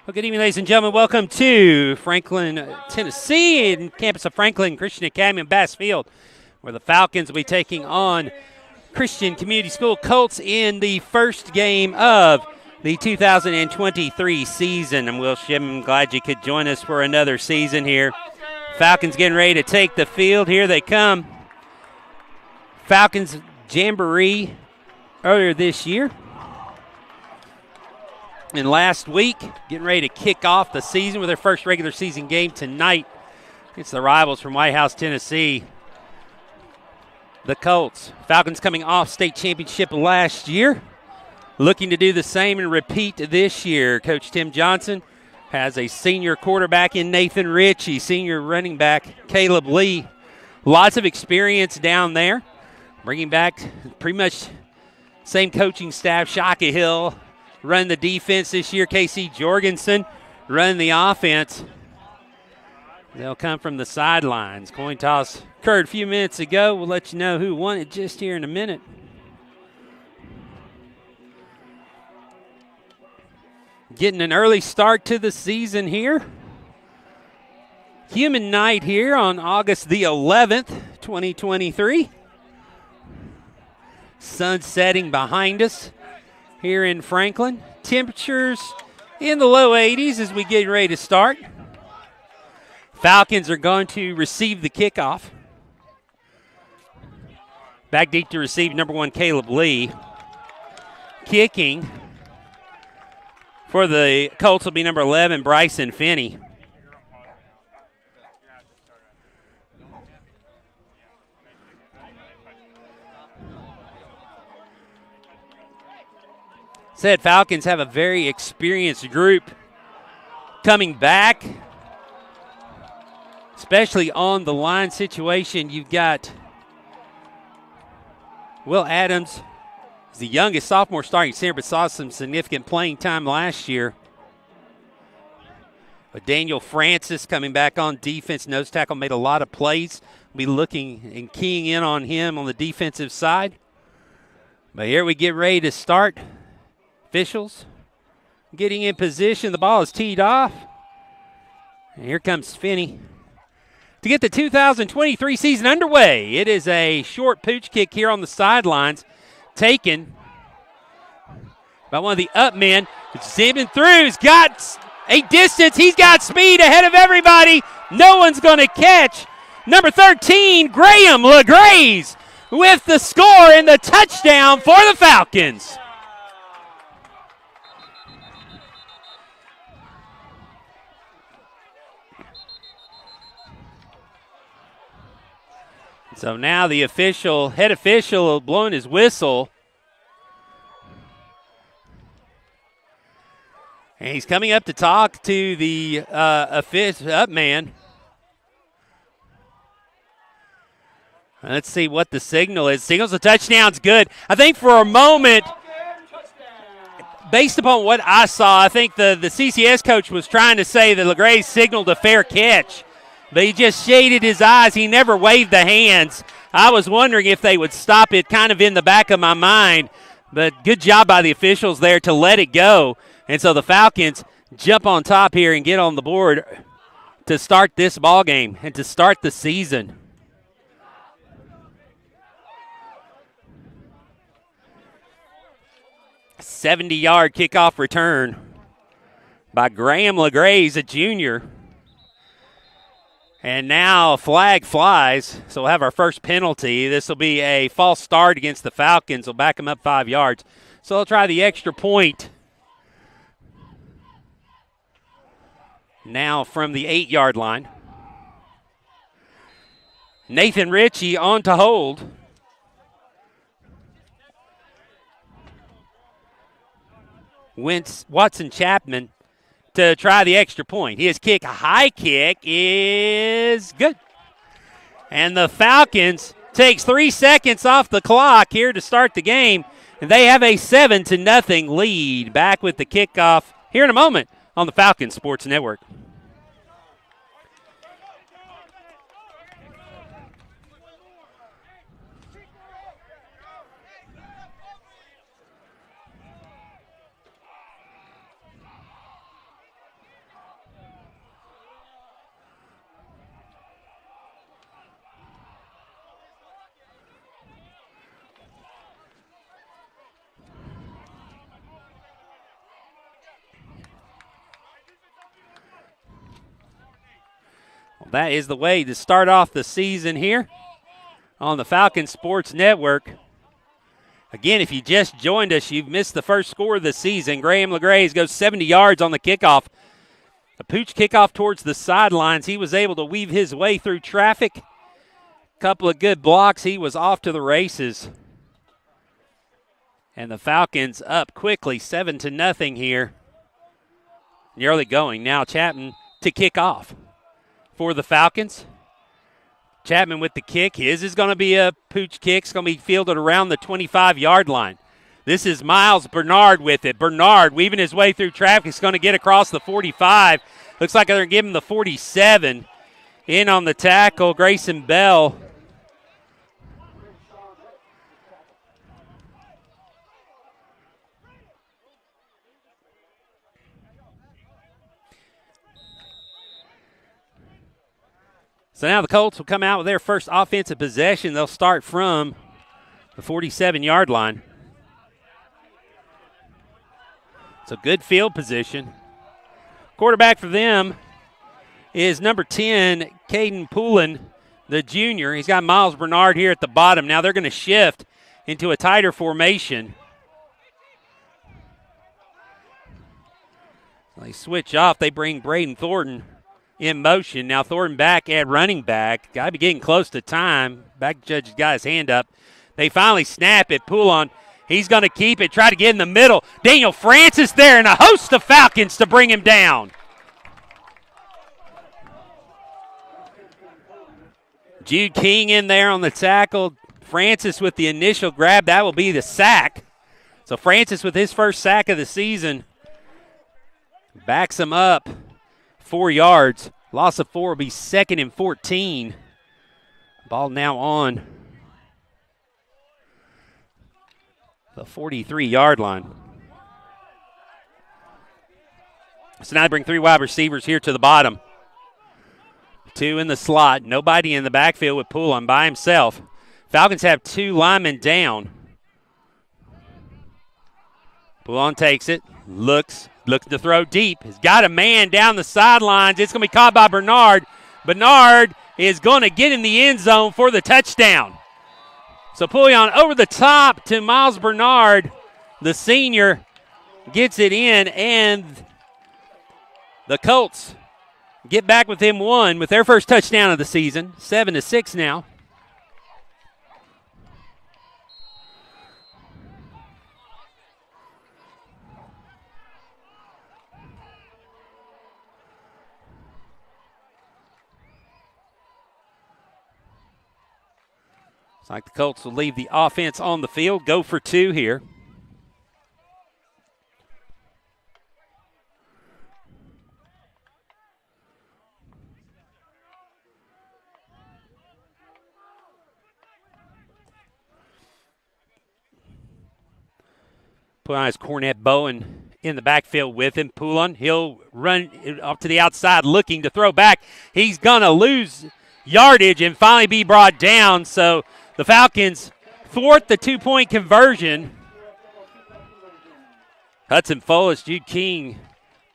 Well, good evening, ladies and gentlemen. Welcome to Franklin, Tennessee, and campus of Franklin Christian Academy in Bass Field, where the Falcons will be taking on Christian Community School Colts in the first game of the 2023 season. I'm Will Shim. Glad you could join us for another season here. Falcons getting ready to take the field. Here they come. Falcons Jamboree earlier this year. And last week, getting ready to kick off the season with their first regular season game tonight against the rivals from White House, Tennessee, the Colts. Falcons coming off state championship last year, looking to do the same and repeat this year. Coach Tim Johnson has a senior quarterback in Nathan Ritchie, senior running back Caleb Lee. Lots of experience down there, bringing back pretty much same coaching staff. Shaka Hill run the defense this year. Casey Jorgensen run the offense. They'll come from the sidelines. Coin toss occurred a few minutes ago. We'll let you know who won it just here in a minute. Getting an early start to the season here. Human night here on August the 11th, 2023. Sun setting behind us here in Franklin. Temperatures in the low 80s as we get ready to start. Falcons are going to receive the kickoff. Back deep to receive number 1 Caleb Lee. Kicking for the Colts will be number 11 Bryson Finney. Said Falcons have a very experienced group coming back, especially on the line situation. You've got Will Adams, he's the youngest sophomore starting center, but saw some significant playing time last year. But Daniel Francis coming back on defense, nose tackle, made a lot of plays. We'll be looking and keying in on him on the defensive side. But here we get ready to start. Officials getting in position. The ball is teed off. And here comes Finney to get the 2023 season underway. It is a short pooch kick here on the sidelines, taken by one of the up men. Zipping through. He's got a distance. He's got speed ahead of everybody. No one's going to catch. Number 13, Graham LeGraze with the score and the touchdown for the Falcons. So now the head official blowing his whistle. And he's coming up to talk to the up man. Let's see what the signal is. Signals a touchdown's good. I think for a moment, based upon what I saw, I think the CCS coach was trying to say that LeGraze signaled a fair catch. But he just shaded his eyes. He never waved the hands. I was wondering if they would stop it kind of in the back of my mind. But good job by the officials there to let it go. And so the Falcons jump on top here and get on the board to start this ball game and to start the season. A 70-yard kickoff return by Graham LeGraze, a junior. And now a flag flies, so we'll have our first penalty. This will be a false start against the Falcons. We'll back them up 5 yards. So they'll try the extra point. Now from the 8-yard line. Nathan Ritchie on to hold. Watson Chapman to try the extra point. His kick, a high kick, is good. And the Falcons takes 3 seconds off the clock here to start the game. And they have a 7-0 lead. Back with the kickoff here in a moment on the Falcons Sports Network. That is the way to start off the season here on the Falcons Sports Network. Again, if you just joined us, you've missed the first score of the season. Graham LeGrays goes 70 yards on the kickoff. A pooch kickoff towards the sidelines. He was able to weave his way through traffic. Couple of good blocks. He was off to the races. And the Falcons up quickly, 7-0 here. In the early going. Now Chapman to kick off for the Falcons. Chapman with the kick. His is going to be a pooch kick. It's going to be fielded around the 25-yard line. This is Miles Bernard with it. Bernard weaving his way through traffic. He's going to get across the 45. Looks like they're going to give him the 47. In on the tackle, Grayson Bell. So now the Colts will come out with their first offensive possession. They'll start from the 47-yard line. It's a good field position. Quarterback for them is number 10, Caden Poulin, the junior. He's got Miles Bernard here at the bottom. Now they're going to shift into a tighter formation. They switch off. They bring Braden Thornton in motion. Now Thornton back at running back. Got to be getting close to time. Back judge has got his hand up. They finally snap it. Poulin, he's going to keep it. Try to get in the middle. Daniel Francis there and a host of Falcons to bring him down. Jude King in there on the tackle. Francis with the initial grab. That will be the sack. So Francis with his first sack of the season backs him up 4 yards. Loss of 4 will be 2nd and 14. Ball now on the 43-yard line. So now they bring 3 wide receivers here to the bottom. 2 in the slot. Nobody in the backfield with Poulin by himself. Falcons have 2 linemen down. Poulin takes it. Looks to throw deep. He's got a man down the sidelines. It's going to be caught by Bernard. Bernard is going to get in the end zone for the touchdown. So Poulin over the top to Miles Bernard. The senior gets it in, and the Colts get back within 1 with their first touchdown of the season. 7-6 now. Looks like the Colts will leave the offense on the field, go for 2 here. Poulin has Cornette Bowen in the backfield with him. Poulin, he'll run up to the outside looking to throw back. He's going to lose yardage and finally be brought down. So the Falcons thwart the 2-point conversion. Hudson Folis, Jude King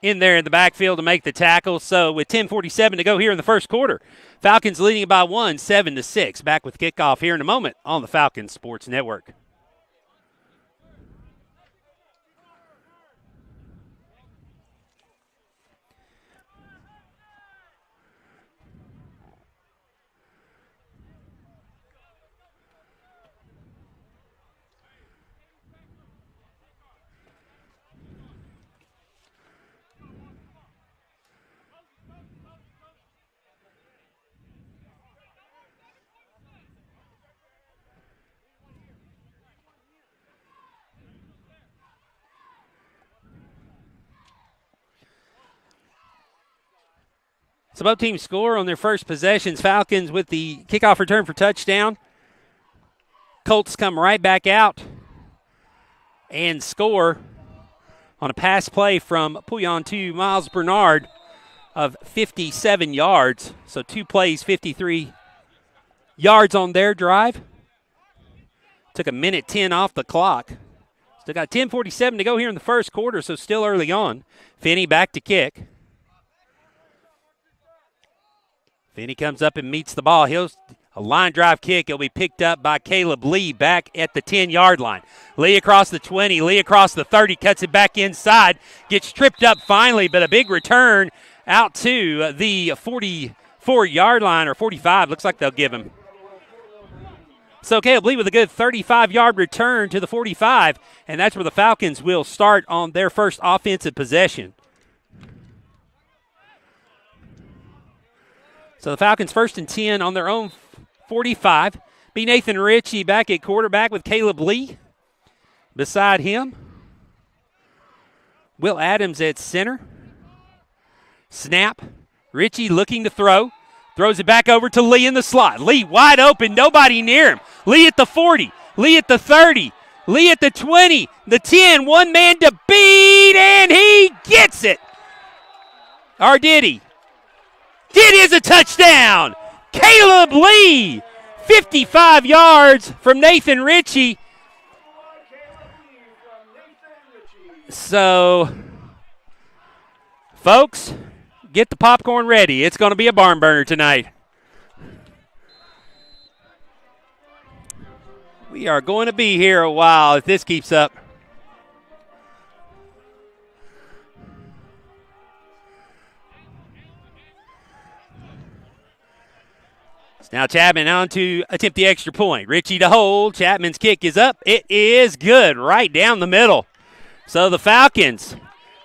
in there in the backfield to make the tackle. So with 10:47 to go here in the first quarter, Falcons leading by 1, 7-6. Back with kickoff here in a moment on the Falcons Sports Network. So both teams score on their first possessions. Falcons with the kickoff return for touchdown. Colts come right back out and score on a pass play from Poulin to Miles Bernard of 57 yards. So 2 plays, 53 yards on their drive. Took 1:10 off the clock. Still got 10:47 to go here in the first quarter, so still early on. Finney back to kick. Then he comes up and meets the ball. A line drive kick. It'll be picked up by Caleb Lee back at the 10-yard line. Lee across the 20, Lee across the 30, cuts it back inside, gets tripped up finally, but a big return out to the 44-yard line, or 45, looks like they'll give him. So Caleb Lee with a good 35-yard return to the 45, and that's where the Falcons will start on their first offensive possession. So the Falcons 1st and 10 on their own 45. Be Nathan Ritchie back at quarterback with Caleb Lee beside him. Will Adams at center. Snap. Ritchie looking to throw. Throws it back over to Lee in the slot. Lee wide open, nobody near him. Lee at the 40, Lee at the 30, Lee at the 20, the 10, one man to beat, and he gets it. Or did he? It is a touchdown. Caleb Lee, 55 yards from Nathan Ritchie. So, folks, get the popcorn ready. It's going to be a barn burner tonight. We are going to be here a while if this keeps up. Now Chapman on to attempt the extra point. Ritchie to hold. Chapman's kick is up. It is good, right down the middle. So the Falcons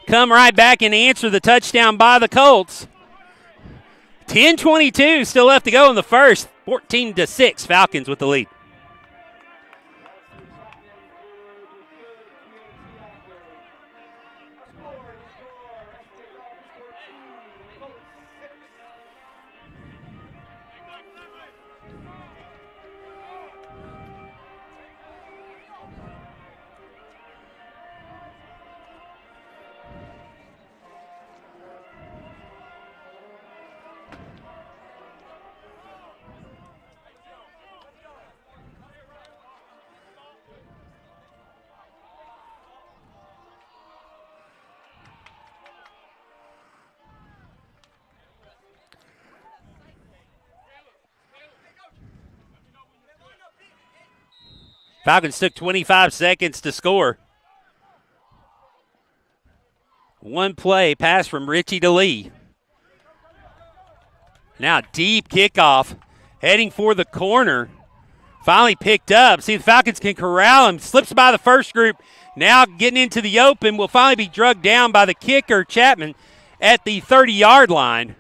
come right back and answer the touchdown by the Colts. 10:22 still left to go in the first. 14-6, Falcons with the lead. Falcons took 25 seconds to score. One play, pass from Ritchie to Lee. Now deep kickoff, heading for the corner. Finally picked up. See, the Falcons can corral him. Slips by the first group. Now getting into the open. Will finally be drugged down by the kicker, Chapman, at the 30-yard line.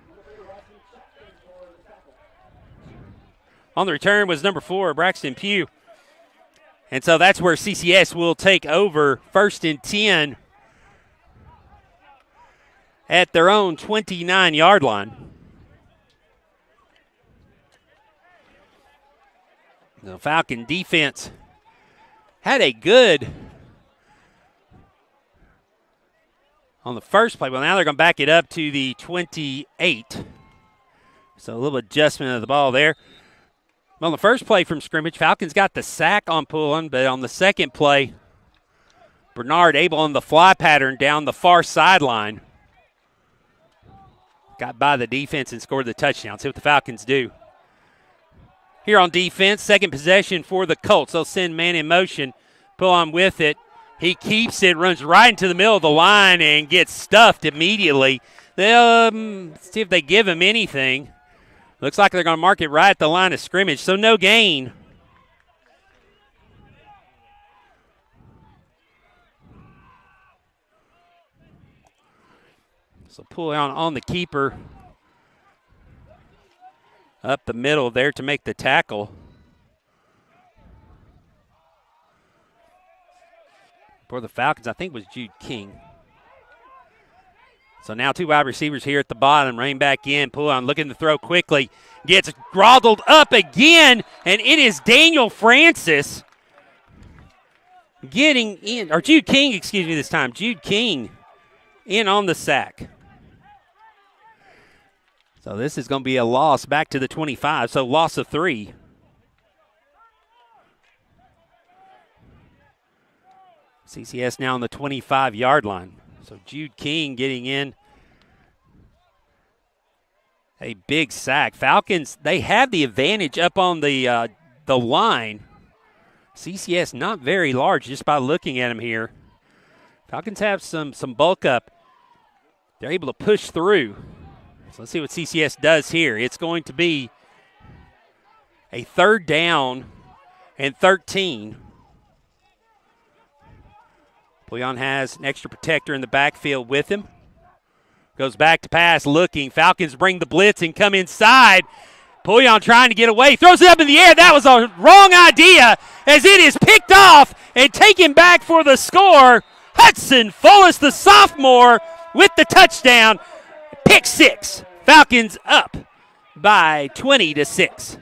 On the return was number 4, Braxton Pugh. And so that's where CCS will take over 1st and 10 at their own 29-yard line. The Falcon defense had a good on the first play. Well, now they're going to back it up to the 28. So a little adjustment of the ball there. On the first play from scrimmage, Falcons got the sack on Pullen, but on the second play, Bernard able on the fly pattern down the far sideline. Got by the defense and scored the touchdown. See what the Falcons do. Here on defense, second possession for the Colts. They'll send man in motion, Pullen with it. He keeps it, runs right into the middle of the line, and gets stuffed immediately. They'll see if they give him anything. Looks like they're going to mark it right at the line of scrimmage, so no gain. So pull on the keeper up the middle there to make the tackle. For the Falcons, I think it was Jude King. So now 2 wide receivers here at the bottom. Rein back in. Pull on, looking to throw quickly. Gets groddled up again, and it is Daniel Francis getting in. Or Jude King, excuse me, this time. Jude King in on the sack. So this is going to be a loss back to the 25. So loss of 3. CCS now on the 25-yard line. So Jude King getting in A big sack. Falcons, they have the advantage up on the line. CCS not very large just by looking at them here. Falcons have some bulk up. They're able to push through. So let's see what CCS does here. It's going to be a 3rd down and 13. Pouillon has an extra protector in the backfield with him. Goes back to pass, looking. Falcons bring the blitz and come inside. Pouillon trying to get away. Throws it up in the air. That was a wrong idea as it is picked off and taken back for the score. Hudson Fullis, the sophomore, with the touchdown. Pick 6. Falcons up by 20-6.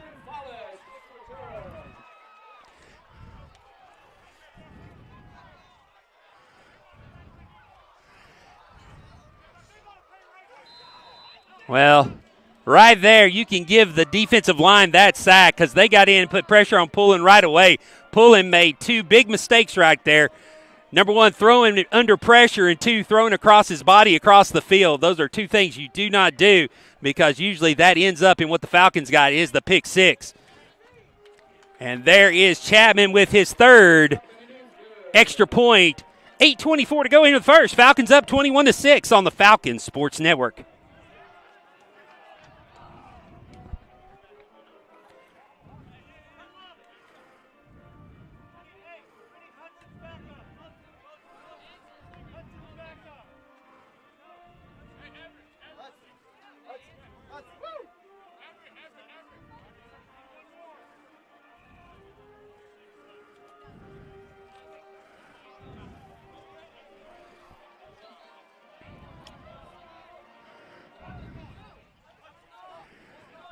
Well, right there, you can give the defensive line that sack because they got in and put pressure on Pouillon right away. Pouillon made 2 big mistakes right there. Number 1, throwing under pressure, and 2, throwing across his body across the field. Those are 2 things you do not do because usually that ends up in what the Falcons got is the pick 6. And there is Chapman with his 3rd extra point. 8:24 to go into the first. Falcons up 21-6 on the Falcons Sports Network.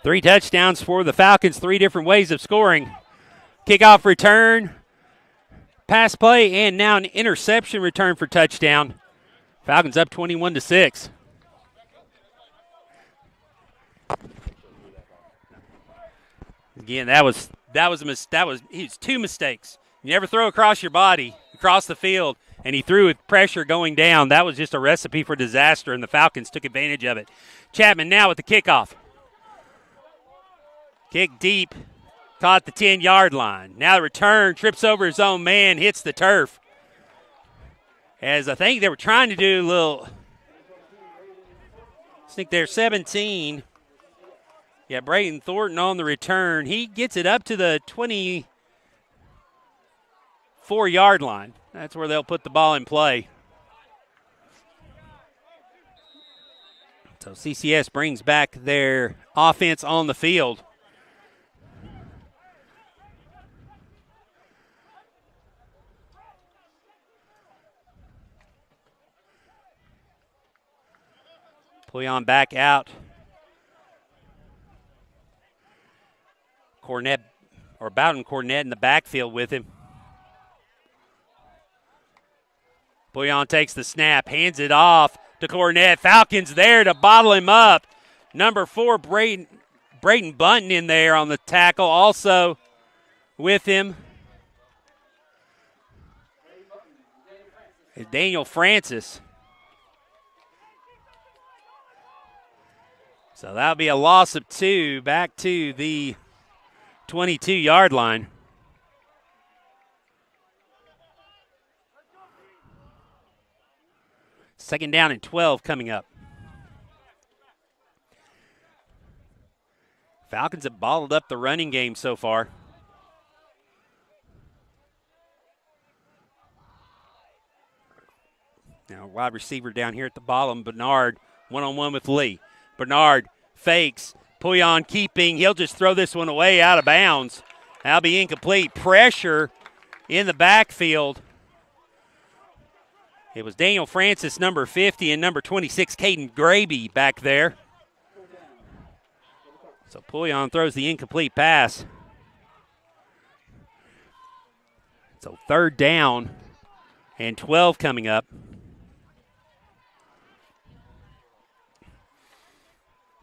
Three touchdowns for the Falcons, 3 different ways of scoring. Kickoff return, pass play, and now an interception return for touchdown. Falcons up 21-6. Again, he was 2 mistakes. You never throw across your body, across the field, and he threw with pressure going down. That was just a recipe for disaster, and the Falcons took advantage of it. Chapman now with the kickoff. Kick deep, caught the 10-yard line. Now the return, trips over his own man, hits the turf. As I think they were trying to do a little, I think they're 17. Yeah, Brayton Thornton on the return. He gets it up to the 24-yard line. That's where they'll put the ball in play. So CCS brings back their offense on the field. Pouillon back out. Bowden Cornett in the backfield with him. Pouillon takes the snap, hands it off to Cornett. Falcons there to bottle him up. Number 4, Brayton Bunton in there on the tackle, also with him. Daniel Francis. So that'll be a loss of 2 back to the 22-yard line. Second down and 12 coming up. Falcons have bottled up the running game so far. Now wide receiver down here at the bottom, Bernard, one-on-one with Lee. Bernard fakes, Pouillon keeping. He'll just throw this one away out of bounds. That'll be incomplete. Pressure in the backfield. It was Daniel Francis, number 50, and number 26, Caden Graby back there. So Pouillon throws the incomplete pass. So 3rd down and 12 coming up.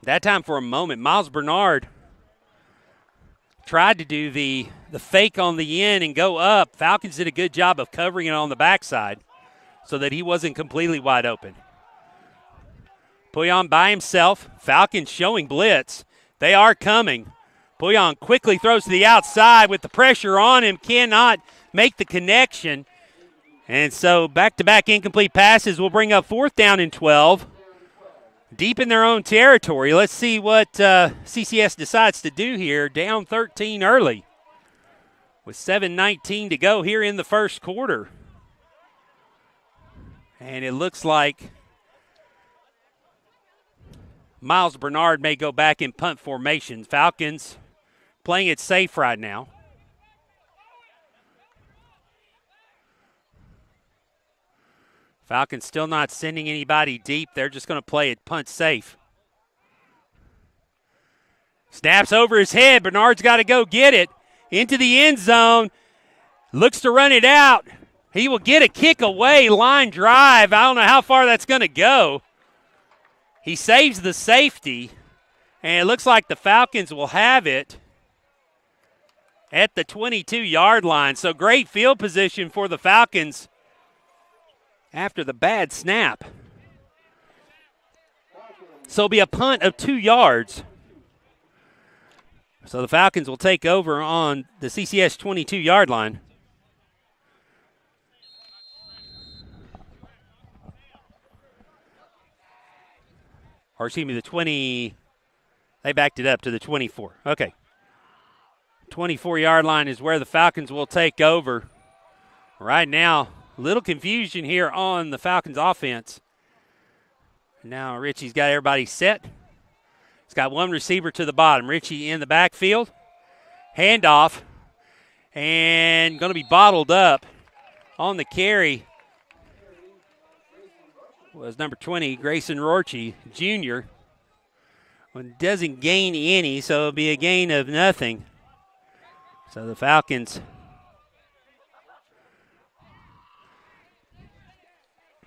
That time for a moment, Miles Bernard tried to do the fake on the end and go up. Falcons did a good job of covering it on the backside so that he wasn't completely wide open. Pouillon by himself. Falcons showing blitz. They are coming. Pouillon quickly throws to the outside with the pressure on him. Cannot make the connection. And so back-to-back incomplete passes will bring up 4th down and 12. Deep in their own territory. Let's see what CCS decides to do here. Down 13 early with 7:19 to go here in the first quarter. And it looks like Miles Bernard may go back in punt formation. Falcons playing it safe right now. Falcons still not sending anybody deep. They're just going to play it punt safe. Snaps over his head. Bernard's got to go get it. Into the end zone. Looks to run it out. He will get a kick away. Line drive. I don't know how far that's going to go. He saves the safety. And it looks like the Falcons will have it at the 22-yard line. So great field position for the Falcons after the bad snap. So it'll be a punt of 2 yards. So the Falcons will take over on the CCS 22-yard line. Or excuse me, the 20. They backed it up to the 24. Okay. 24-yard line is where the Falcons will take over. Right now, a little confusion here on the Falcons offense. Now Richie's got everybody set. He's got one receiver to the bottom. Richie in the backfield. Handoff. And going to be bottled up on the carry was number 20, Grayson Rorchie Jr. Doesn't gain any, so it'll be a gain of nothing. So the Falcons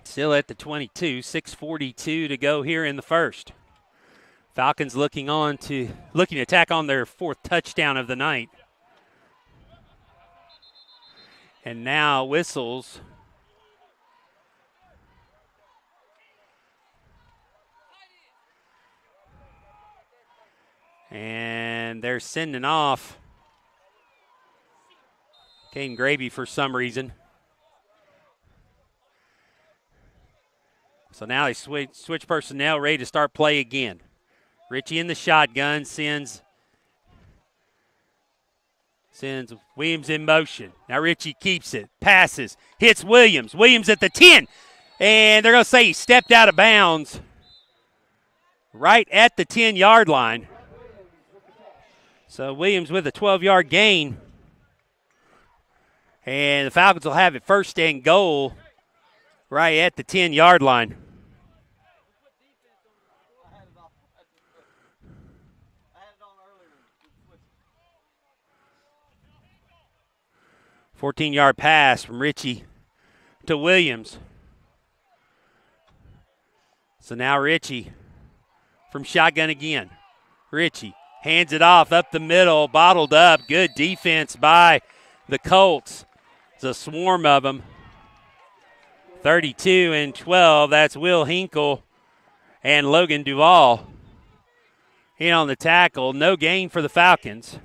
still at the 22, 6:42 to go here in the first. Falcons looking to tack on their 4th touchdown of the night. And now whistles. And they're sending off Caden Gravy for some reason. So now they switch personnel, ready to start play again. Richie in the shotgun sends Williams in motion. Now Richie keeps it, passes, hits Williams. Williams at the 10. And they're going to say he stepped out of bounds right at the 10-yard line. So Williams with a 12-yard gain. And the Falcons will have it 1st and goal right at the 10-yard line. A 14-yard pass from Richie to Williams. So now Richie from shotgun again. Richie hands it off up the middle, bottled up. Good defense by the Colts. It's a swarm of them. 32 and 12. That's Will Hinkle and Logan Duvall in on the tackle. No gain for the Falcons.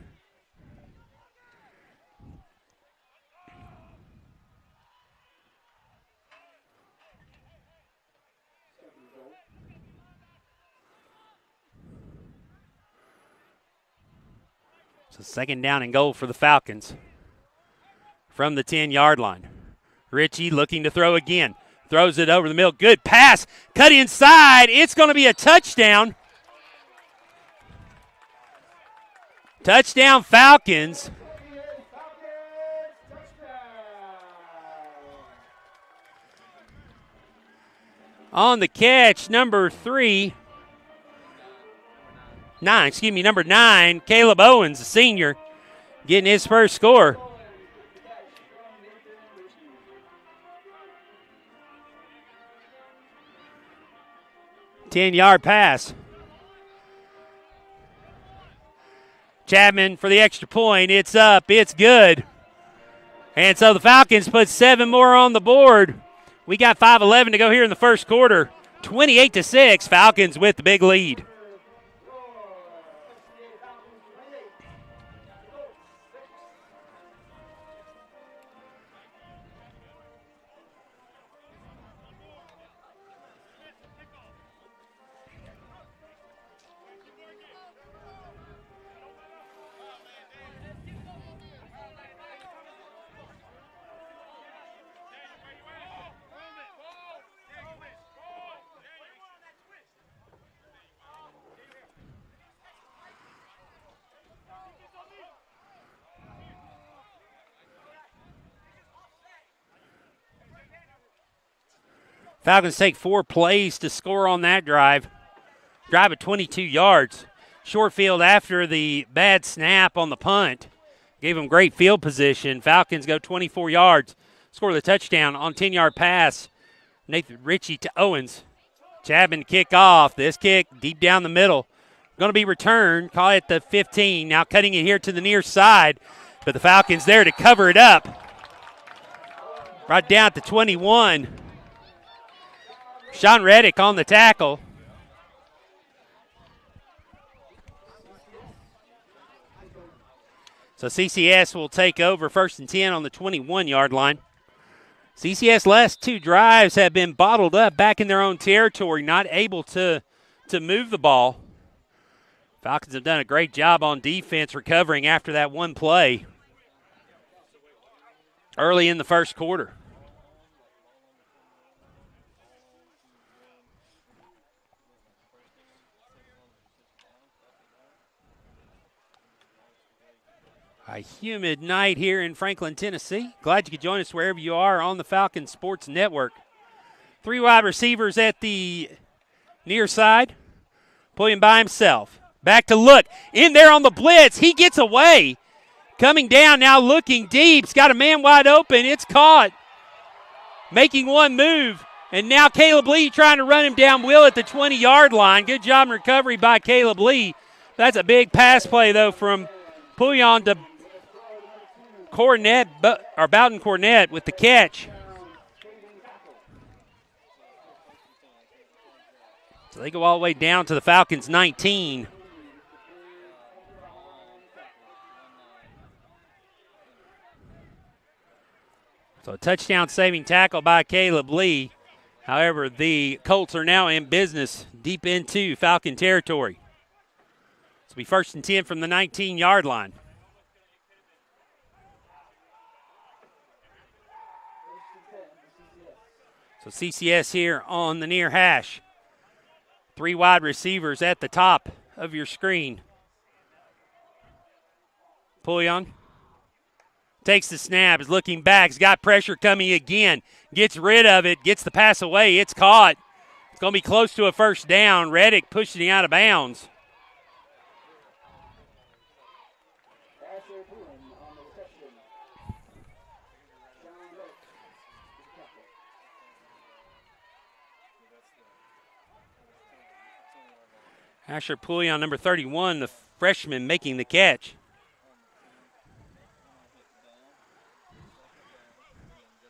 So 2nd down and goal for the Falcons from the 10-yard line. Richie looking to throw again. Throws it over the middle. Good pass. Cut inside. It's going to be a touchdown. Touchdown Falcons. On the catch, number 9, Caleb Owens, a senior, getting his first score. Ten-yard pass. Chapman for the extra point. It's up. It's good. And so the Falcons put 7 more on the board. We got 5:11 to go here in the first quarter. 28-6, Falcons with the big lead. Falcons take 4 plays to score on that drive. Drive at 22 yards. Short field after the bad snap on the punt. Gave them great field position. Falcons go 24 yards. Score the touchdown on 10-yard pass. Nathan Ritchie to Owens. Chapman kick off. This kick deep down the middle. Going to be returned. Call it the 15. Now cutting it here to the near side. But the Falcons there to cover it up. Right down at the 21. Sean Reddick on the tackle. So CCS will take over 1st and 10 on the 21-yard line. CCS last 2 drives have been bottled up back in their own territory, not able to move the ball. Falcons have done a great job on defense recovering after that one play early in the first quarter. A humid night here in Franklin, Tennessee. Glad you could join us wherever you are on the Falcons Sports Network. 3 wide receivers at the near side. Pulling by himself. Back to look. In there on the blitz. He gets away. Coming down now looking deep. He's got a man wide open. It's caught. Making one move. And now Caleb Lee trying to run him down Will at the 20-yard line. Good job in recovery by Caleb Lee. That's a big pass play, though, from Pouillon to Bowden Cornett with the catch. So they go all the way down to the Falcons' 19. So a touchdown-saving tackle by Caleb Lee. However, the Colts are now in business deep into Falcon territory. It'll be 1st and 10 from the 19-yard line. So CCS here on the near hash. 3 wide receivers at the top of your screen. Pouillon takes the snap, is looking back, has got pressure coming again, gets rid of it, gets the pass away, it's caught. It's going to be close to a first down. Reddick pushing it out of bounds. Asher Pouillon, number 31, the freshman, making the catch.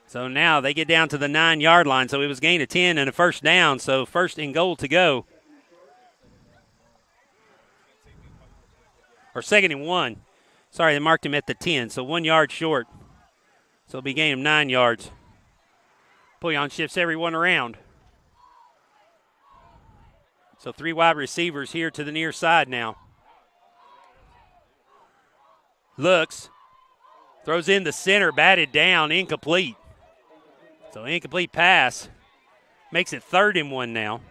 So now they get down to the 9-yard line. So it was gain of 10 and a first down. So 1st and goal to go. Or 2nd and 1. Sorry, they marked him at the 10. So 1 yard short. So it'll be gain of 9 yards. Pouillon shifts everyone around. So 3 wide receivers here to the near side now. Looks. Throws in the center, batted down, incomplete. So incomplete pass. Makes it 3rd and 1 now.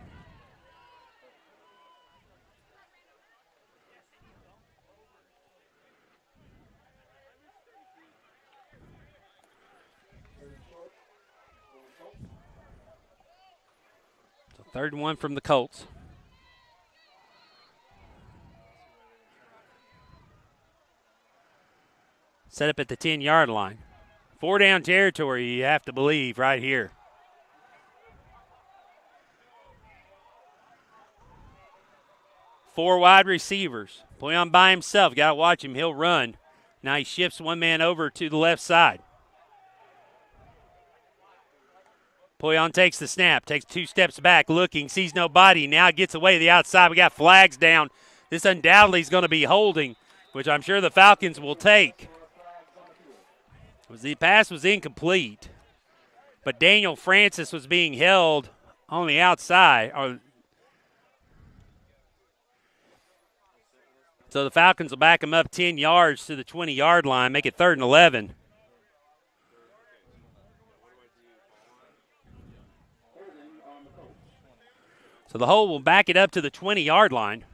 So 3rd and 1 from the Colts. Set up at the 10-yard line. 4 down territory, you have to believe, right here. Four wide receivers. Pouillon by himself. Got to watch him. He'll run. Now he shifts one man over to the left side. Pouillon takes the snap, takes 2 steps back, looking, sees nobody. Now gets away to the outside. We got flags down. This undoubtedly is going to be holding, which I'm sure the Falcons will take. The pass was incomplete, but Daniel Francis was being held on the outside. So the Falcons will back him up 10 yards to the 20-yard line, make it 3rd and 11. So the hold will back it up to the 20-yard line.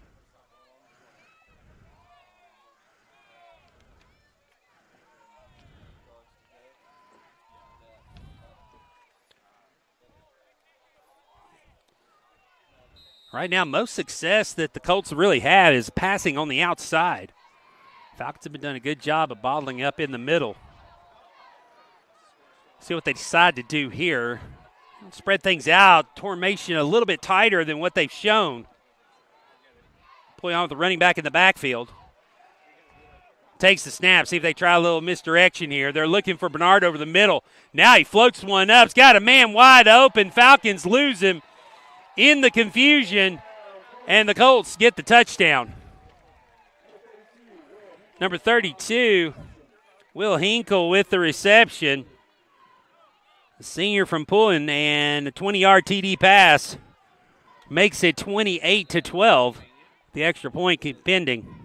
Right now, most success that the Colts really had is passing on the outside. Falcons have been doing a good job of bottling up in the middle. See what they decide to do here. Spread things out, formation a little bit tighter than what they've shown. Pouillon with the running back in the backfield. Takes the snap, see if they try a little misdirection here. They're looking for Bernard over the middle. Now he floats one up. He's got a man wide open. Falcons lose him in the confusion, and the Colts get the touchdown. Number 32, Will Hinkle with the reception. The senior from Pullen, and a 20-yard TD pass makes it 28-12. The extra point pending.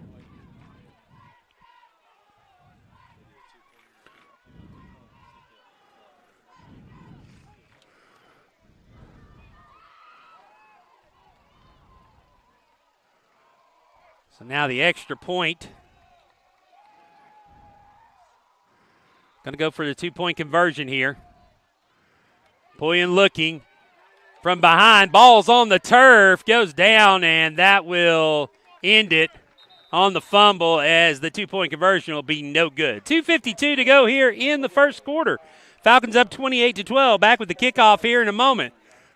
So now the extra point. Going to go for the 2-point conversion here. Pouillon looking from behind. Ball's on the turf, goes down, and that will end it on the fumble as the 2-point conversion will be no good. 2:52 to go here in the first quarter. Falcons up 28-12. Back with the kickoff here in a moment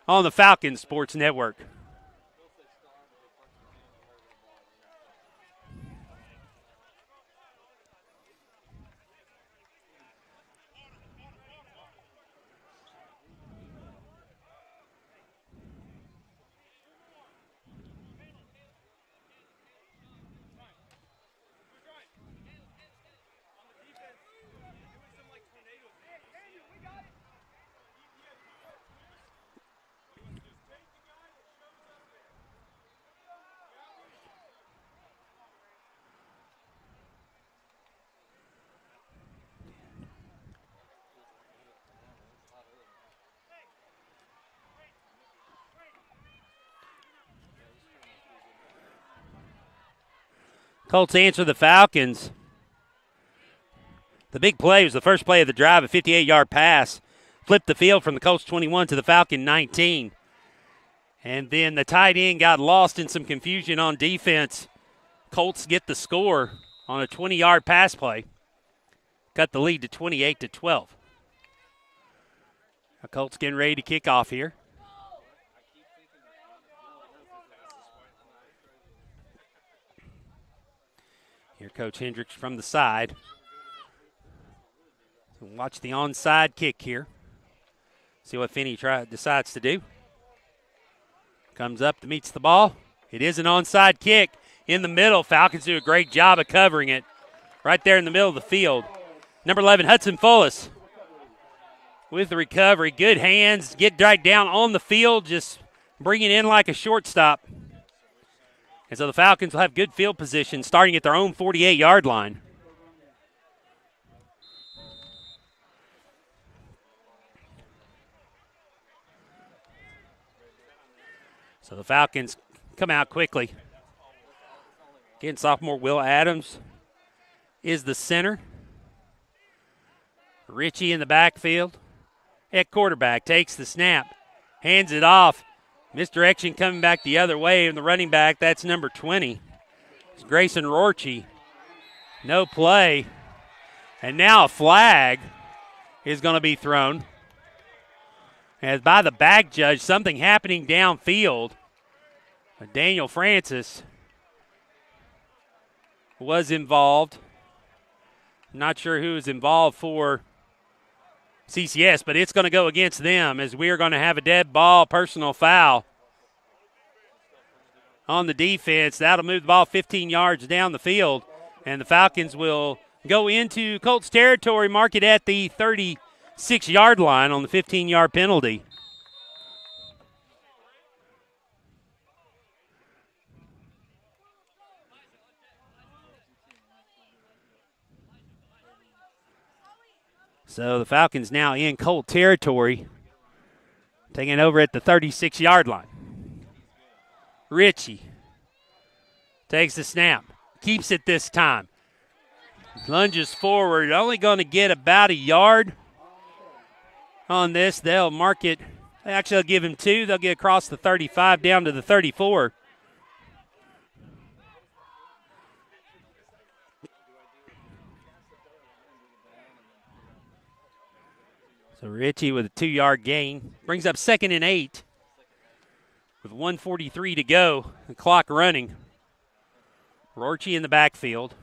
on the Falcons Sports Network. Colts answer the Falcons. The big play was the first play of the drive, a 58-yard pass. Flipped the field from the Colts 21 to the Falcon 19. And then the tight end got lost in some confusion on defense. Colts get the score on a 20-yard pass play. Cut the lead to 28-12. The Colts getting ready to kick off here. Here, Coach Hendricks from the side. Watch the onside kick here. See what Finney decides to do. Comes up, meets the ball. It is an onside kick in the middle. Falcons do a great job of covering it right there in the middle of the field. Number 11, Hudson Fullis with the recovery. Good hands, get right down on the field, just bring it in like a shortstop. And so the Falcons will have good field position starting at their own 48-yard line. So the Falcons come out quickly. Again, sophomore Will Adams is the center. Ritchie in the backfield. At quarterback, takes the snap, hands it off. Misdirection coming back the other way, and the running back, that's number 20. It's Grayson Rorchie. No play. And now a flag is going to be thrown. As by the back judge, something happening downfield. Daniel Francis was involved. Not sure who was involved for CCS, but it's going to go against them as we are going to have a dead ball personal foul on the defense. That'll move the ball 15 yards down the field, and the Falcons will go into Colts territory, mark it at the 36-yard line on the 15-yard penalty. So the Falcons now in Colt territory, taking over at the 36-yard line. Ritchie takes the snap, keeps it this time. Lunges forward, only going to get about a yard on this. They'll mark it. Actually, they'll give him 2. They'll get across the 35 down to the 34. So Ritchie with a 2-yard gain. Brings up 2nd and 8 with 1:43 to go. The clock running. Rorty in the backfield.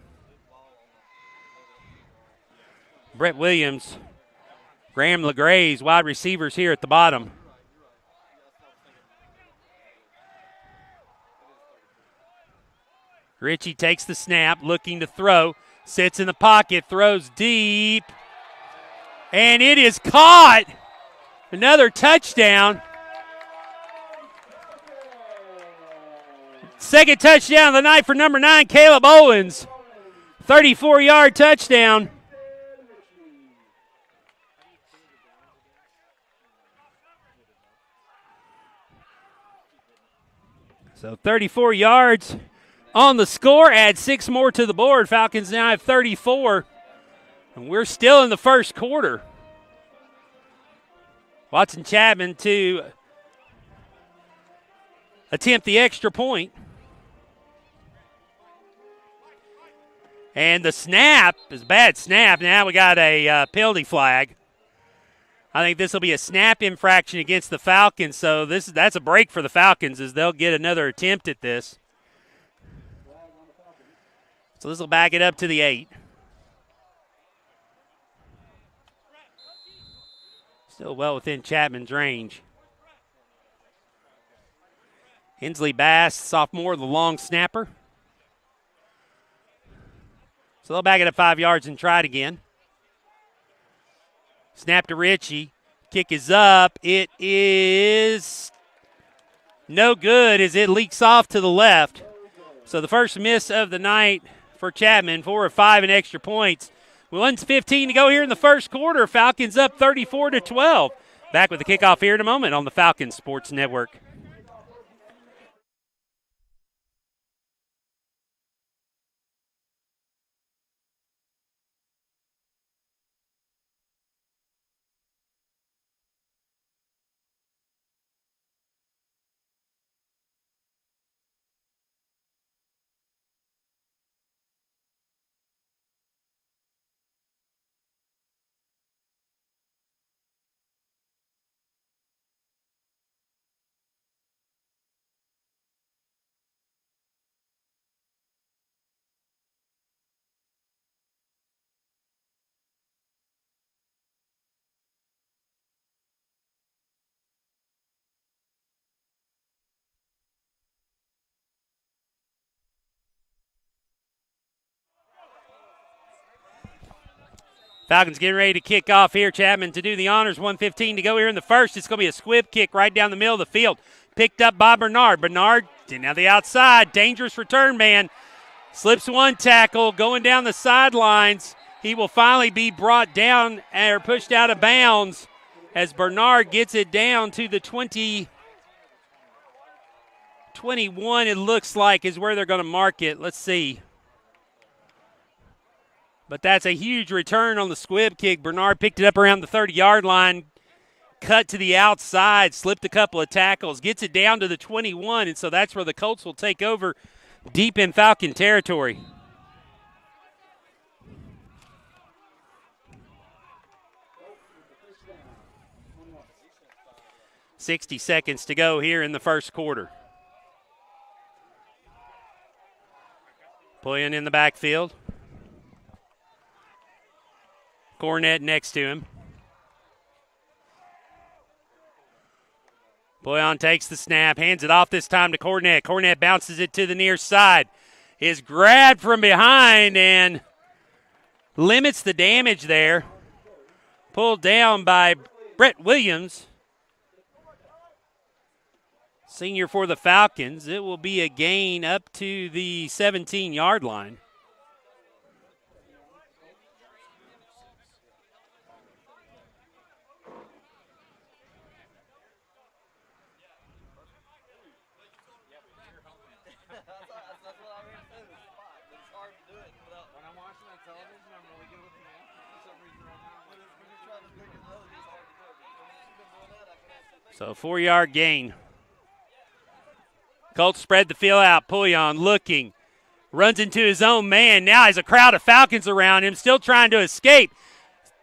Brett Williams, Graham LeGray's wide receivers here at the bottom. Ritchie takes the snap, looking to throw. Sits in the pocket, throws deep. And it is caught. Another touchdown. Second touchdown of the night for number 9, Caleb Owens. 34-yard touchdown. So 34 yards on the score. Add 6 more to the board. Falcons now have 34. And we're still in the first quarter. Watson Chapman to attempt the extra point. And the snap is a bad snap. Now we got a penalty flag. I think this will be a snap infraction against the Falcons. So that's a break for the Falcons as they'll get another attempt at this. So this will back it up to the 8. Still well within Chapman's range. Hensley Bass, sophomore, the long snapper. So they'll back it up 5 yards and try it again. Snap to Ritchie. Kick is up. It is no good as it leaks off to the left. So the first miss of the night for Chapman, 4 of 5 in extra points. 1:15 to go here in the first quarter. Falcons up 34-12. Back with the kickoff here in a moment on the Falcons Sports Network. Falcons getting ready to kick off here. Chapman to do the honors. 1:15 to go here in the first. It's going to be a squib kick right down the middle of the field. Picked up by Bernard. Bernard now the outside. Dangerous return man. Slips one tackle. Going down the sidelines. He will finally be brought down or pushed out of bounds as Bernard gets it down to the 21, it looks like, is where they're going to mark it. Let's see. But that's a huge return on the squib kick. Bernard picked it up around the 30-yard line, cut to the outside, slipped a couple of tackles, gets it down to the 21, and so that's where the Colts will take over deep in Falcon territory. .60 seconds to go here in the first quarter. Pulling in the backfield. Cornette next to him. Boyan takes the snap, hands it off this time to Cornett. Cornett bounces it to the near side. Is grabbed from behind and limits the damage there. Pulled down by Brett Williams, senior for the Falcons. It will be a gain up to the 17-yard line. So 4-yard gain. Colts spread the field out. Pouillon looking. Runs into his own man. Now has a crowd of Falcons around him, still trying to escape.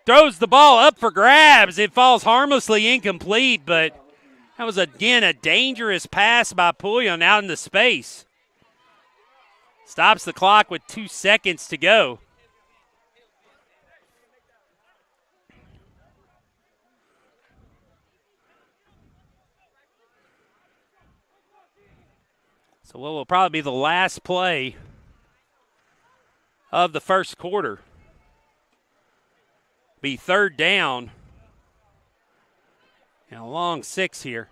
Throws the ball up for grabs. It falls harmlessly incomplete, but that was, again, a dangerous pass by Pouillon out into space. Stops the clock with 2 seconds to go. So what will probably be the last play of the first quarter. Be 3rd down. And a long 6 here.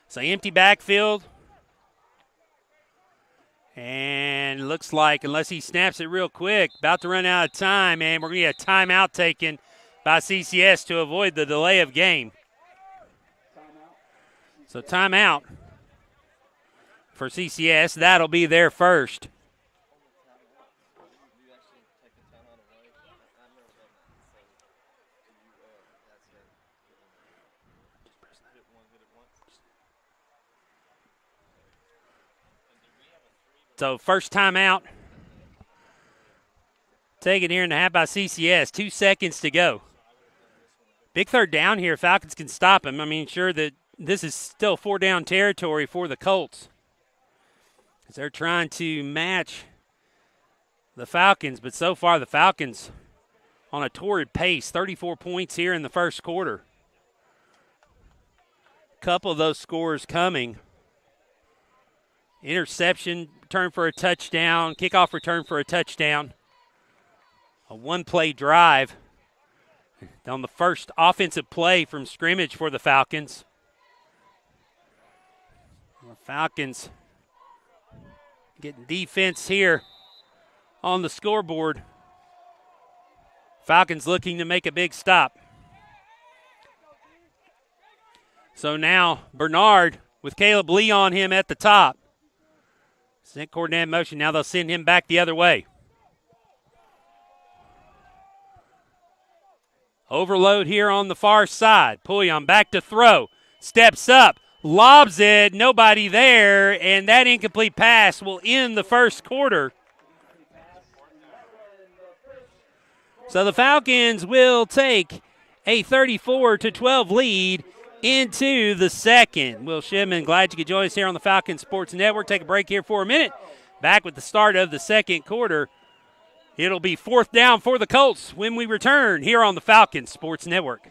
So empty backfield. And looks like, unless he snaps it real quick, about to run out of time, and we're going to get a timeout taken by CCS to avoid the delay of game. So timeout for CCS. That'll be their first. So first timeout taken here in the half by CCS. 2 seconds to go. Big 3rd down here. Falcons can stop him. I mean, sure that this is still 4-down territory for the Colts, as they're trying to match the Falcons. But so far the Falcons on a torrid pace. 34 points here in the first quarter. Couple of those scores coming. Interception, return for a touchdown, kickoff return for a touchdown. A 1-play drive on the first offensive play from scrimmage for the Falcons. The Falcons getting defense here on the scoreboard. Falcons looking to make a big stop. So now Bernard with Caleb Lee on him at the top. Sent Cornett in motion. Now they'll send him back the other way. Overload here on the far side. Pouillon back to throw. Steps up. Lobs it. Nobody there. And that incomplete pass will end the first quarter. So the Falcons will take a 34-12 lead into the second. Will Shipman, glad you could join us here on the Falcons Sports Network. Take a break here for a minute. Back with the start of the second quarter. It'll be 4th down for the Colts when we return here on the Falcons Sports Network.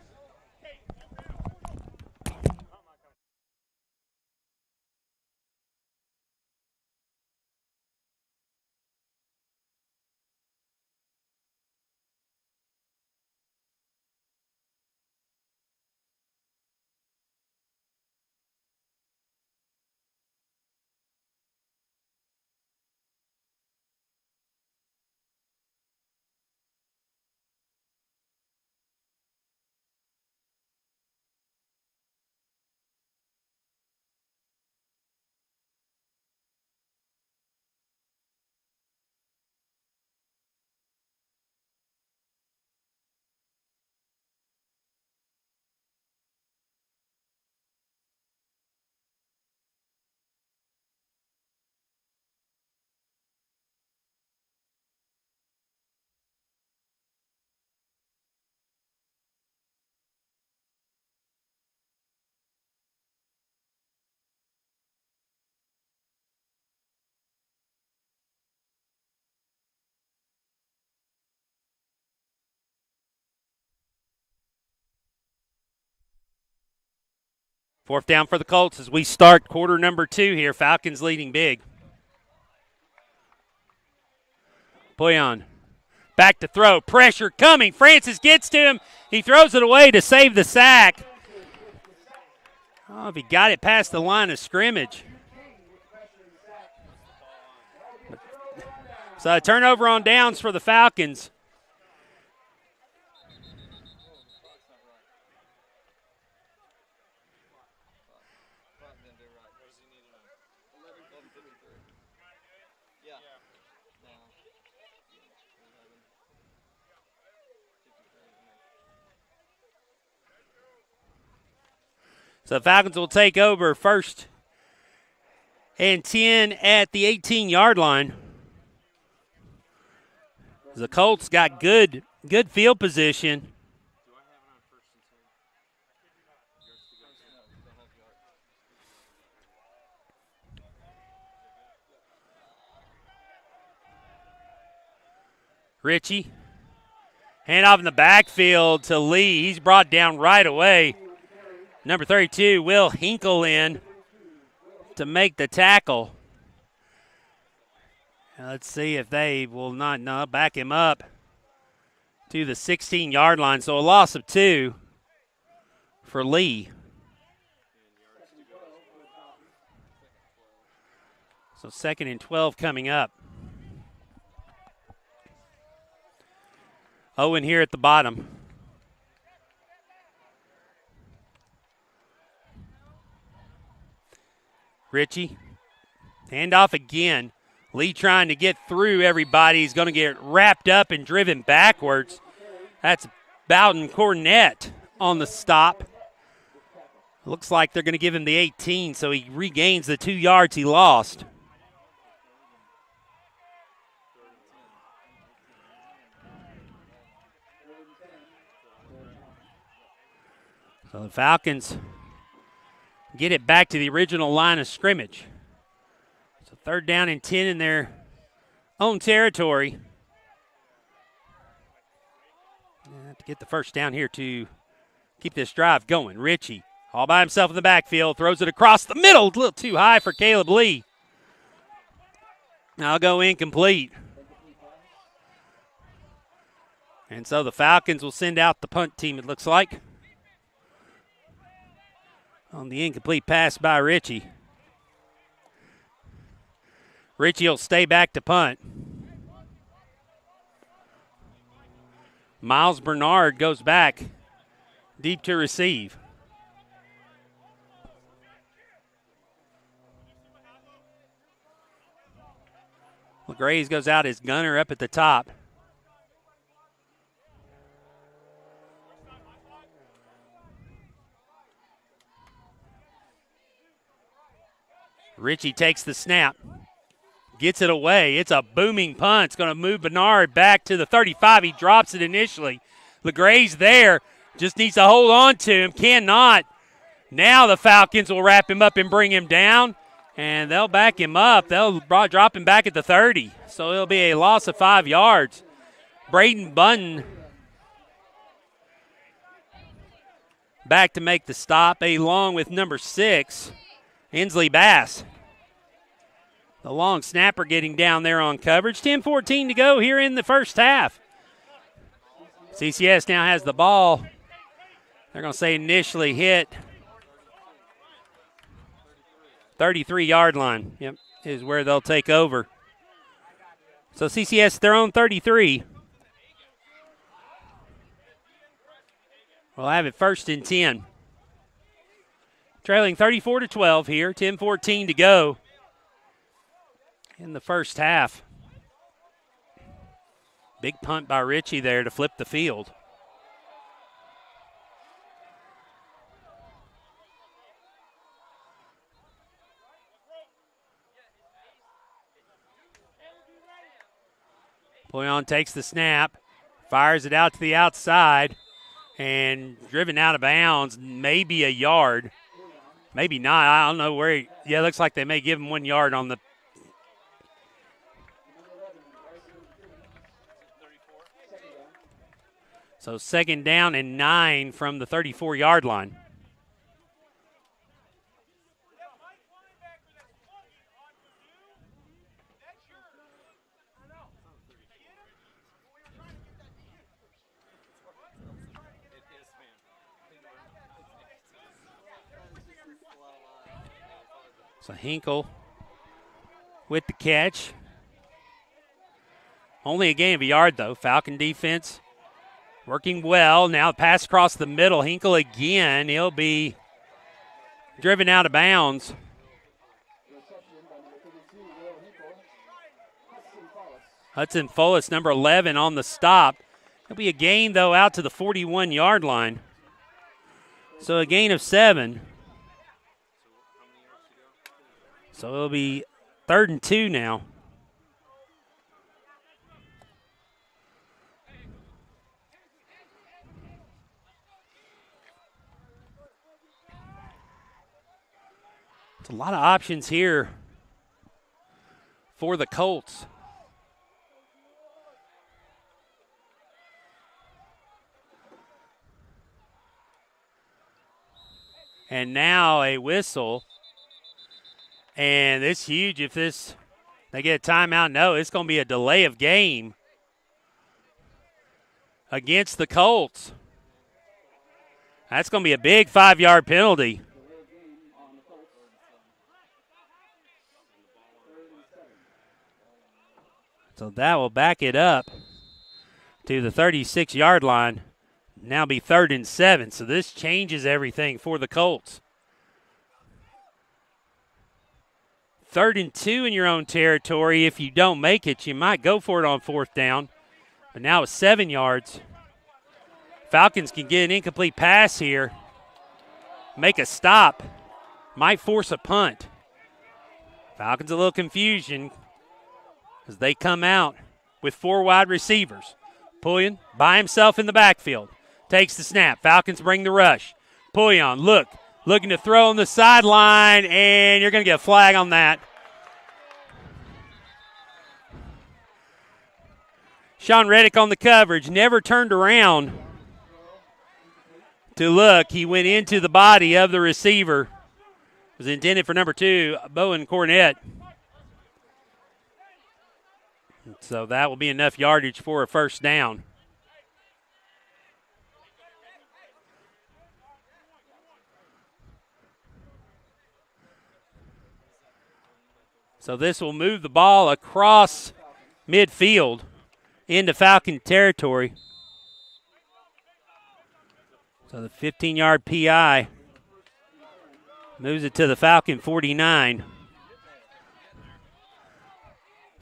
Fourth down for the Colts as we start quarter number 2 here. Falcons leading big. Boyan back to throw. Pressure coming. Francis gets to him. He throws it away to save the sack. Oh, if he got it past the line of scrimmage. So a turnover on downs for the Falcons. So the Falcons will take over first and 10 at the 18-yard line. The Colts got good field position. Ritchie, hand off in the backfield to Lee. He's brought down right away. Number 32, Will Hinkle in to make the tackle. Let's see if they will not back him up to the 16-yard line. So a loss of 2 for Lee. So 2nd and 12 coming up. Owen here at the bottom. Ritchie, handoff again. Lee trying to get through everybody. He's going to get wrapped up and driven backwards. That's Bowden Cornett on the stop. Looks like they're going to give him the 18, so he regains the 2 yards he lost. So the Falcons get it back to the original line of scrimmage. So 3rd down and 10 in their own territory. They have to get the first down here to keep this drive going. Ritchie all by himself in the backfield, throws it across the middle. A little too high for Caleb Lee. I'll go incomplete. And so the Falcons will send out the punt team, it looks like, on the incomplete pass by Ritchie. Ritchie will stay back to punt. Miles Bernard goes back deep to receive. LaGraze goes out as gunner up at the top. Ritchie takes the snap, gets it away. It's a booming punt. It's going to move Bernard back to the 35. He drops it initially. LaGraze there, just needs to hold on to him. Cannot. Now the Falcons will wrap him up and bring him down, and they'll back him up. They'll drop him back at the 30. So it'll be a loss of 5 yards. Braden Bunton back to make the stop, along with number 6, Inslee Bass. The long snapper getting down there on coverage. 10-14 to go here in the first half. CCS now has the ball. They're going to say initially hit 33-yard line. Yep, is where they'll take over. So CCS, their own 33. We'll have it 1st and 10. Trailing 34-12 here. 10-14 to go in the first half. Big punt by Ritchie there to flip the field. Boyan takes the snap, fires it out to the outside, and driven out of bounds, maybe a yard. Maybe not. I don't know where it looks like they may give him 1 yard on the. So 2nd down and 9 from the 34-yard line. So Hinkle with the catch. Only a gain of a yard, though. Falcon defense working well. Now pass across the middle. Hinkle again. He'll be driven out of bounds. Hudson Follis, number 11, on the stop. It'll be a gain, though, out to the 41-yard line. So a gain of 7. So it'll be 3rd and 2 now. It's a lot of options here for the Colts. And now a whistle. And it's huge if they get a timeout. No, it's going to be a delay of game against the Colts. That's going to be a big 5-yard penalty. So that will back it up to the 36-yard line. Now be 3rd and 7. So this changes everything for the Colts. 3rd and 2 in your own territory. If you don't make it, you might go for it on 4th down. But now it's 7 yards. Falcons can get an incomplete pass here. Make a stop. Might force a punt. Falcons a little confusion as they come out with 4 wide receivers. Pullion by himself in the backfield. Takes the snap. Falcons bring the rush. Pullion, looking to throw on the sideline, and you're going to get a flag on that. Sean Reddick on the coverage, never turned around to look. He went into the body of the receiver. It was intended for number 2, Bowen Cornett. So that will be enough yardage for a 1st down. So this will move the ball across midfield into Falcon territory. So the 15-yard PI moves it to the Falcon 49.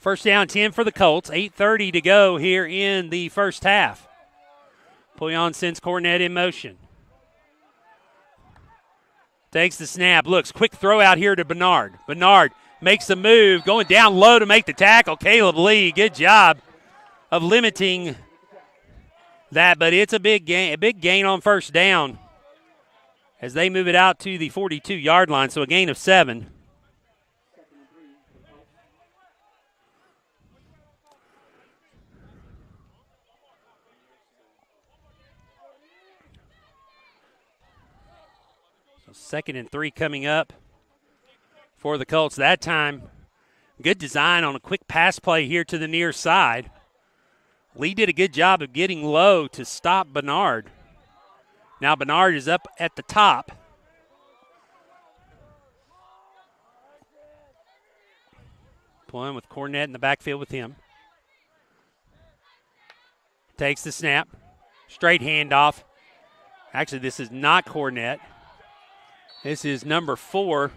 1st down 10 for the Colts. 8:30 to go here in the first half. Pullion sends Cornett in motion. Takes the snap. Looks, quick throw out here to Bernard. Bernard makes the move, going down low to make the tackle. Caleb Lee, good job of limiting that, but it's a big gain on 1st down as they move it out to the 42-yard line, so a gain of 7. So 2nd and 3 coming up for the Colts. That time, good design on a quick pass play here to the near side. Lee did a good job of getting low to stop Bernard. Now Bernard is up at the top. Pulling with Cornett in the backfield with him. Takes the snap. Straight handoff. Actually, this is not Cornett. This is number 4.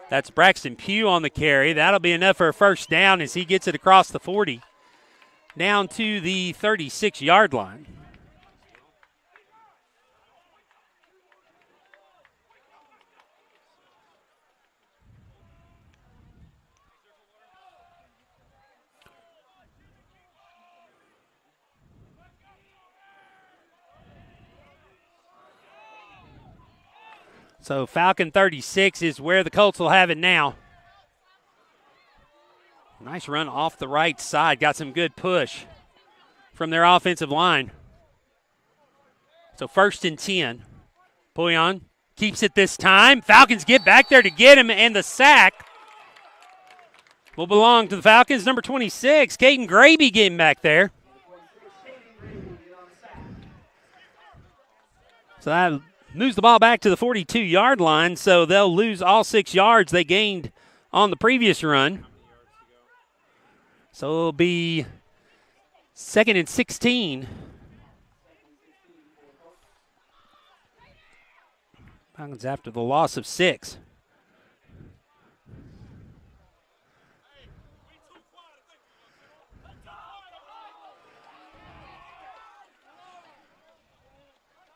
That's Braxton Pugh on the carry. That'll be enough for a 1st down as he gets it across the 40 down to the 36-yard line. So Falcon 36 is where the Colts will have it now. Nice run off the right side. Got some good push from their offensive line. So 1st and 10. Pullion keeps it this time. Falcons get back there to get him, and the sack will belong to the Falcons. Number 26, Caden Graby getting back there. So that moves the ball back to the 42-yard line, so they'll lose all 6 yards they gained on the previous run. So it'll be 2nd and 16. Falcons after the loss of 6.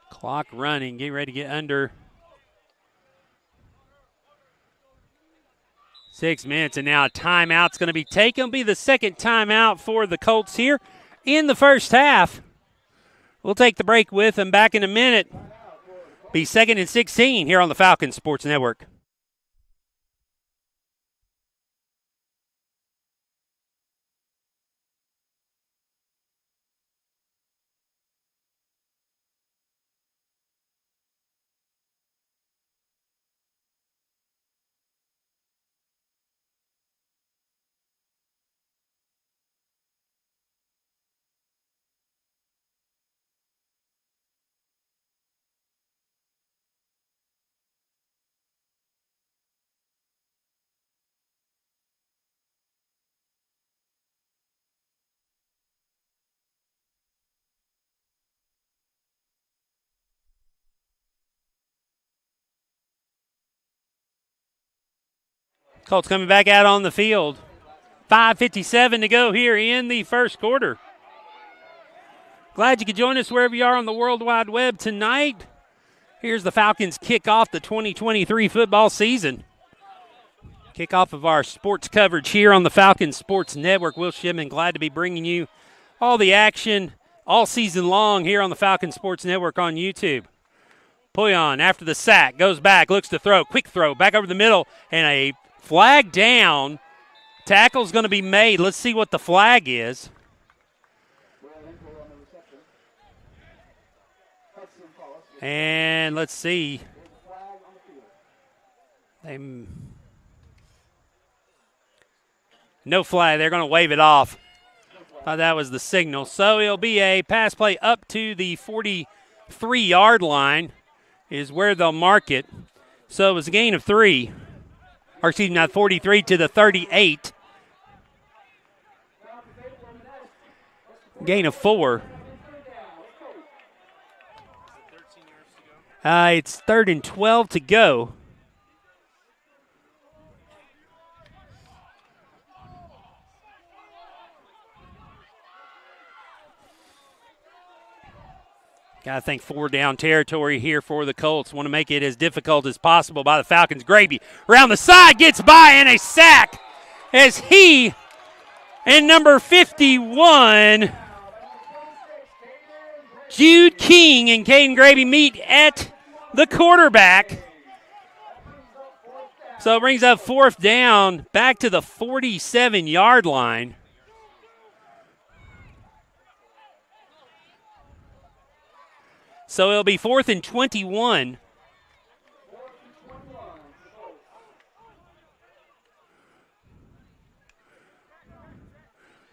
Clock running, getting ready to get under 6 minutes, and now a timeout's going to be taken. It'll be the second timeout for the Colts here in the first half. We'll take the break with them back in a minute. Be 2nd and 16 here on the Falcons Sports Network. Colts coming back out on the field. 5:57 to go here in the first quarter. Glad you could join us wherever you are on the World Wide Web tonight. Here's the Falcons kick off the 2023 football season. Kickoff of our sports coverage here on the Falcons Sports Network. Will Shipman, glad to be bringing you all the action all season long here on the Falcons Sports Network on YouTube. Puyon after the sack, goes back, looks to throw, quick throw, back over the middle, and a flag down. Tackle's going to be made. Let's see what the flag is. And let's see. No flag. They're going to wave it off. Thought that was the signal. So it'll be a pass play up to the 43-yard line is where they'll mark it. So it was a gain of 3. Or excuse me, not 43 to the 38. Gain of 4. It's 3rd and 12 to go. Got to think 4-down territory here for the Colts. Want to make it as difficult as possible by the Falcons. Gravy around the side, gets by, and a sack as he and number 51, Jude King and Caden Gravy meet at the quarterback. So it brings up 4th down back to the 47-yard line. So it'll be 4th and 21.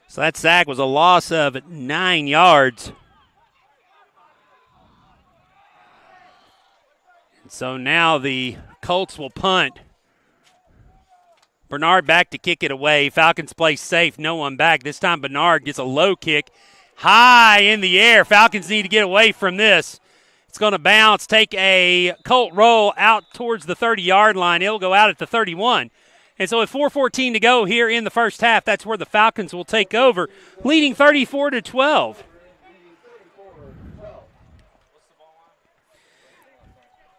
So that sack was a loss of 9 yards. And so now the Colts will punt. Bernard back to kick it away. Falcons play safe, no one back. This time Bernard gets a low kick. High in the air. Falcons need to get away from this. It's going to bounce, take a Colt roll out towards the 30-yard line. It'll go out at the 31. And so with 4:14 to go here in the first half, that's where the Falcons will take over, leading 34-12.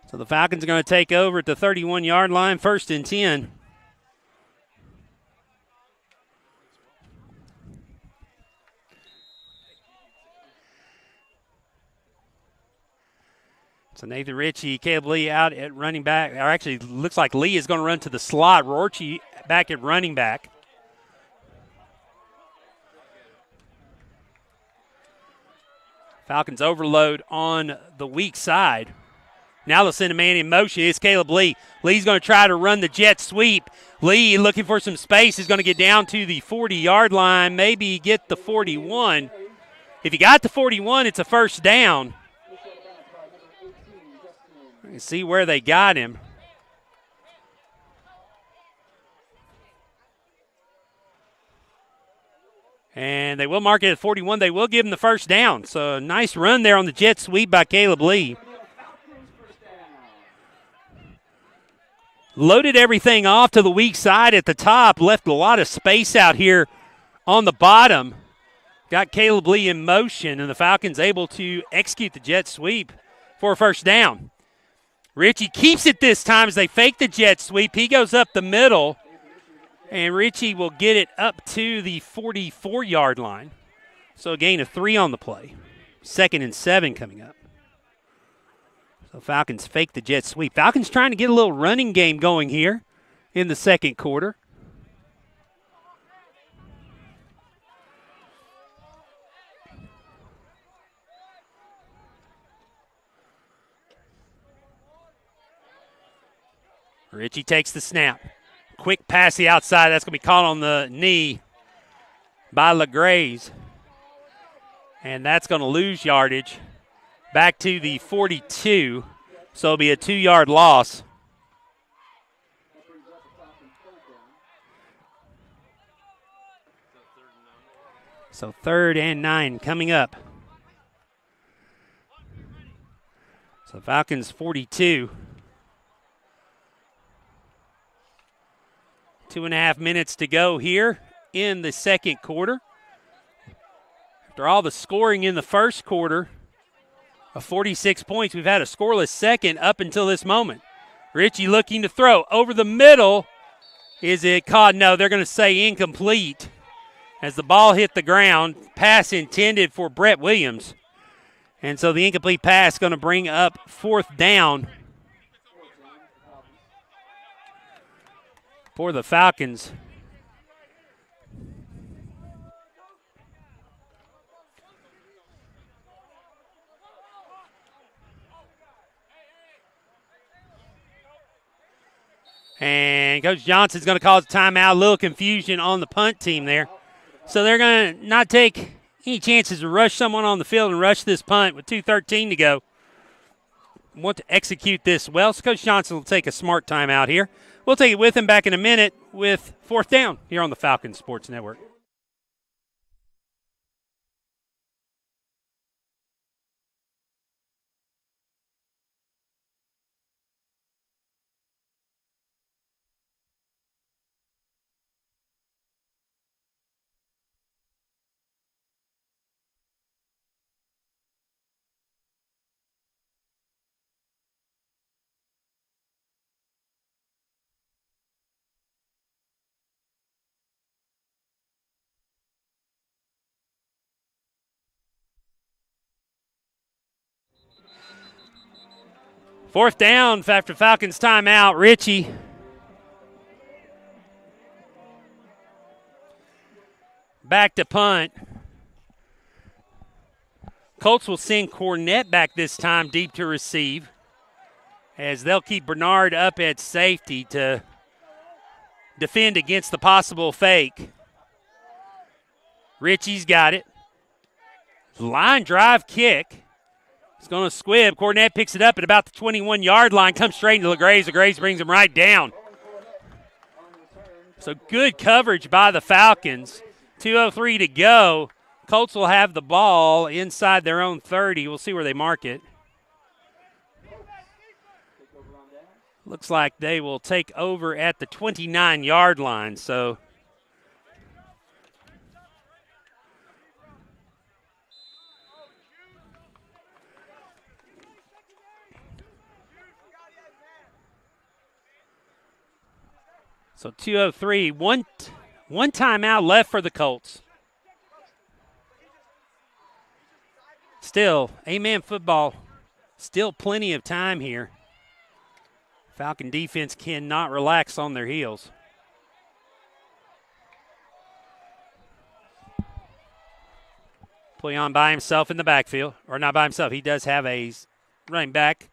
So the Falcons are going to take over at the 31-yard line, 1st and 10. So Nathan Ritchie, Caleb Lee out at running back. Or actually, looks like Lee is going to run to the slot. Rorchie back at running back. Falcons overload on the weak side. Now they'll send a man in motion. It's Caleb Lee. Lee's going to try to run the jet sweep. Lee looking for some space is going to get down to the 40-yard line, maybe get the 41. If he got the 41, it's a 1st down. See where they got him. And they will mark it at 41. They will give him the first down. So a nice run there on the jet sweep by Caleb Lee. Loaded everything off to the weak side at the top. Left a lot of space out here on the bottom. Got Caleb Lee in motion, and the Falcons able to execute the jet sweep for a first down. Ritchie keeps it this time as they fake the jet sweep. He goes up the middle. And Ritchie will get it up to the 44-yard line. So a gain of 3 on the play. 2nd and 7 coming up. So Falcons fake the jet sweep. Falcons trying to get a little running game going here in the second quarter. Ritchie takes the snap. Quick pass the outside. That's going to be caught on the knee by LeGraze. And that's going to lose yardage back to the 42. So it'll be a 2-yard loss. So 3rd and 9 coming up. So Falcons 42. 2.5 minutes to go here in the second quarter. After all the scoring in the first quarter of 46 points, we've had a scoreless second up until this moment. Ritchie looking to throw over the middle. Is it caught? No, they're going to say incomplete as the ball hit the ground. Pass intended for Brett Williams. And so the incomplete pass going to bring up 4th down for the Falcons. And Coach Johnson's going to cause a timeout. A little confusion on the punt team there. So they're going to not take any chances to rush someone on the field and rush this punt with 2:13 to go. Want to execute this well. So Coach Johnson will take a smart timeout here. We'll take it with him back in a minute with 4th down here on the Falcons Sports Network. Fourth down after Falcons timeout. Ritchie. Back to punt. Colts will send Cornett back this time deep to receive, as they'll keep Bernard up at safety to defend against the possible fake. Ritchie's got it. Line drive kick. It's going to squib. Cornett picks it up at about the 21-yard line, comes straight into LeGraze. LeGraze brings him right down. So good coverage by the Falcons. 2:03 to go. Colts will have the ball inside their own 30. We'll see where they mark it. Looks like they will take over at the 29-yard line. So So 2:03, one timeout left for the Colts. Still, A-man football, still plenty of time here. Falcon defense cannot relax on their heels. Pouillon by himself in the backfield, or not by himself. He does have a running back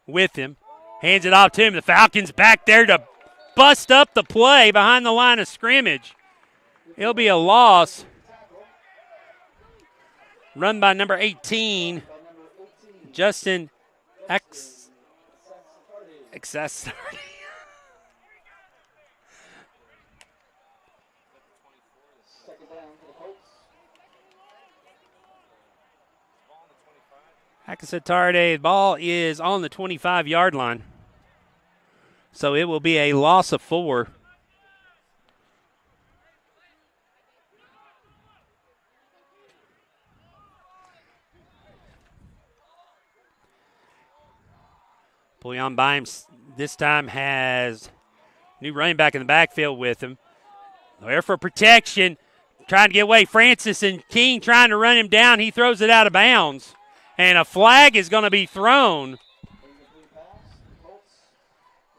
with him. Hands it off to him. The Falcons back there to bust up the play behind the line of scrimmage. It'll be a loss. Run by number 18, Justin Success 30. Second down for the Colts. Akasatarde, ball is on the 25-yard line. So it will be a loss of 4. Pouillon by him this time has new running back in the backfield with him. There for protection, trying to get away. Francis and King trying to run him down. He throws it out of bounds. And a flag is going to be thrown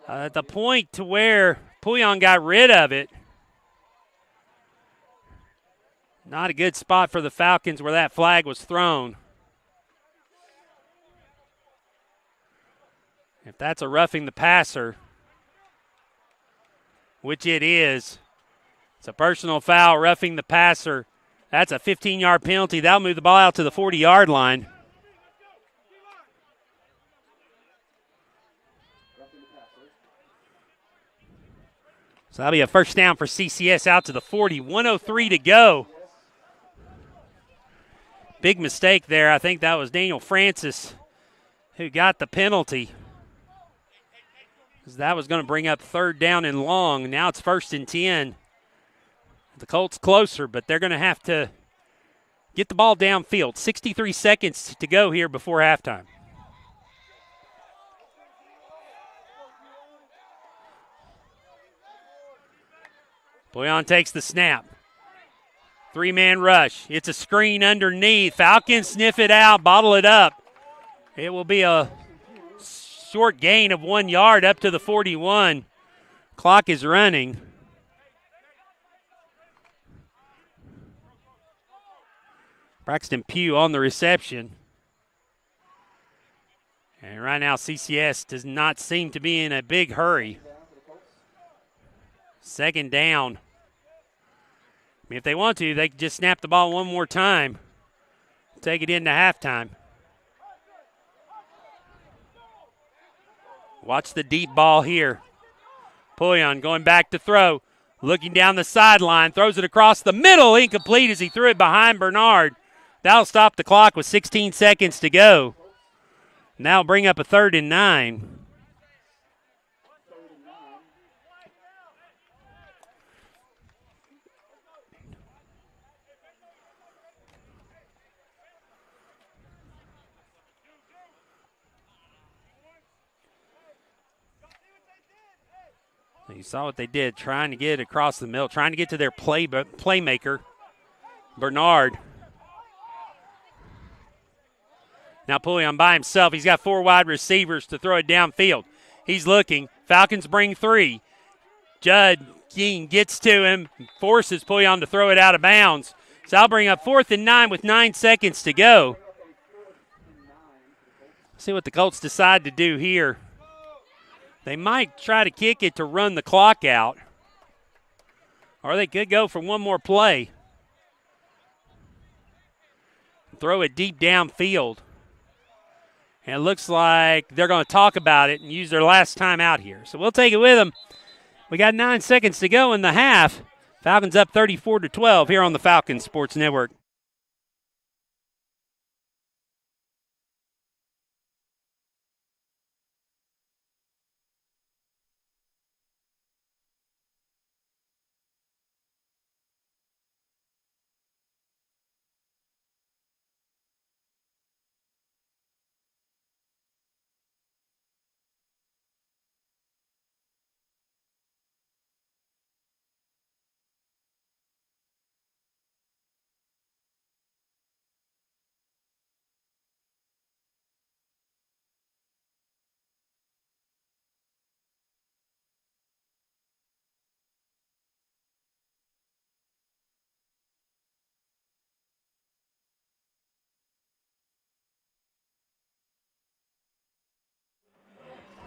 at the point to where Pouillon got rid of it. Not a good spot for the Falcons where that flag was thrown. If that's a roughing the passer, which it is, it's a personal foul, roughing the passer. That's a 15-yard penalty. That'll move the ball out to the 40-yard line. So that'll be a first down for CCS out to the 40. 1:03 to go. Big mistake there. I think that was Daniel Francis who got the penalty. That was going to bring up third down and long. Now it's 1st and 10. The Colts closer, but they're going to have to get the ball downfield. 63 seconds to go here before halftime. Pouillon takes the snap. 3-man rush. It's a screen underneath. Falcons sniff it out, bottle it up. It will be a short gain of 1 yard up to the 41. Clock is running. Braxton Pugh on the reception. And right now CCS does not seem to be in a big hurry. Second down. I mean, if they want to, they can just snap the ball one more time. Take it into halftime. Watch the deep ball here. Pouillon going back to throw. Looking down the sideline. Throws it across the middle. Incomplete as he threw it behind Bernard. That'll stop the clock with 16 seconds to go. Now bring up a 3rd and 9. You saw what they did, trying to get it across the middle, trying to get to their playmaker, Bernard. Now Pouillon by himself. He's got 4 wide receivers to throw it downfield. He's looking. Falcons bring 3. Judd King gets to him, forces Pouillon to throw it out of bounds. So I'll bring up 4th and 9 with 9 seconds to go. See what the Colts decide to do here. They might try to kick it to run the clock out. Or they could go for one more play. Throw it deep downfield. And it looks like they're going to talk about it and use their last time out here. So we'll take it with them. We got 9 seconds to go in the half. Falcons up 34-12 here on the Falcons Sports Network.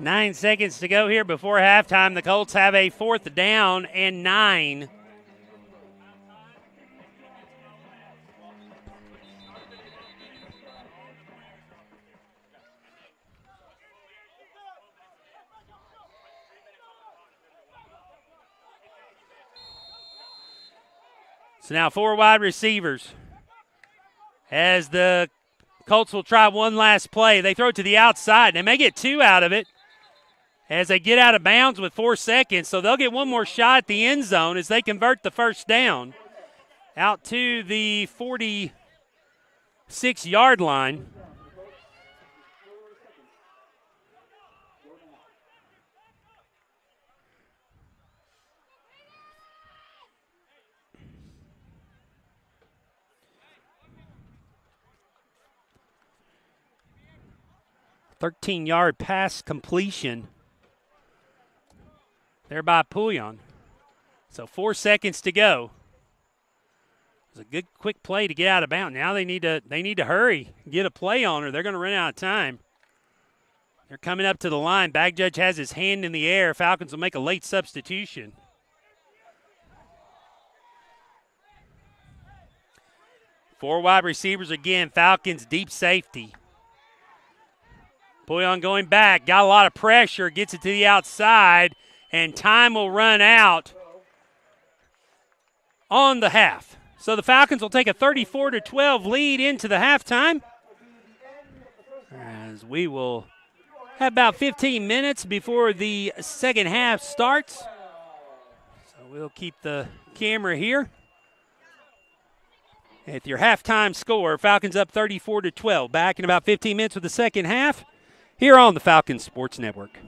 Nine seconds to go here before halftime. The Colts have a 4th down and 9. So now 4 wide receivers. As the Colts will try one last play. They throw it to the outside. They may get 2 out of it as they get out of bounds with 4 seconds. So they'll get one more shot at the end zone as they convert the first down out to the 46-yard line. $13-yard pass completion there by Pouillon. So 4 seconds to go. It was a good quick play to get out of bounds. Now they need to hurry, get a play on, or they're going to run out of time. They're coming up to the line. Bag judge has his hand in the air. Falcons will make a late substitution. Four wide receivers again. Falcons deep safety. Pouillon going back, got a lot of pressure, gets it to the outside, and time will run out on the half. So the Falcons will take a 34-12 lead into the halftime, as we will have about 15 minutes before the second half starts. So we'll keep the camera here. At your halftime score, Falcons up 34-12. Back in about 15 minutes with the second half here on the Falcons Sports Network.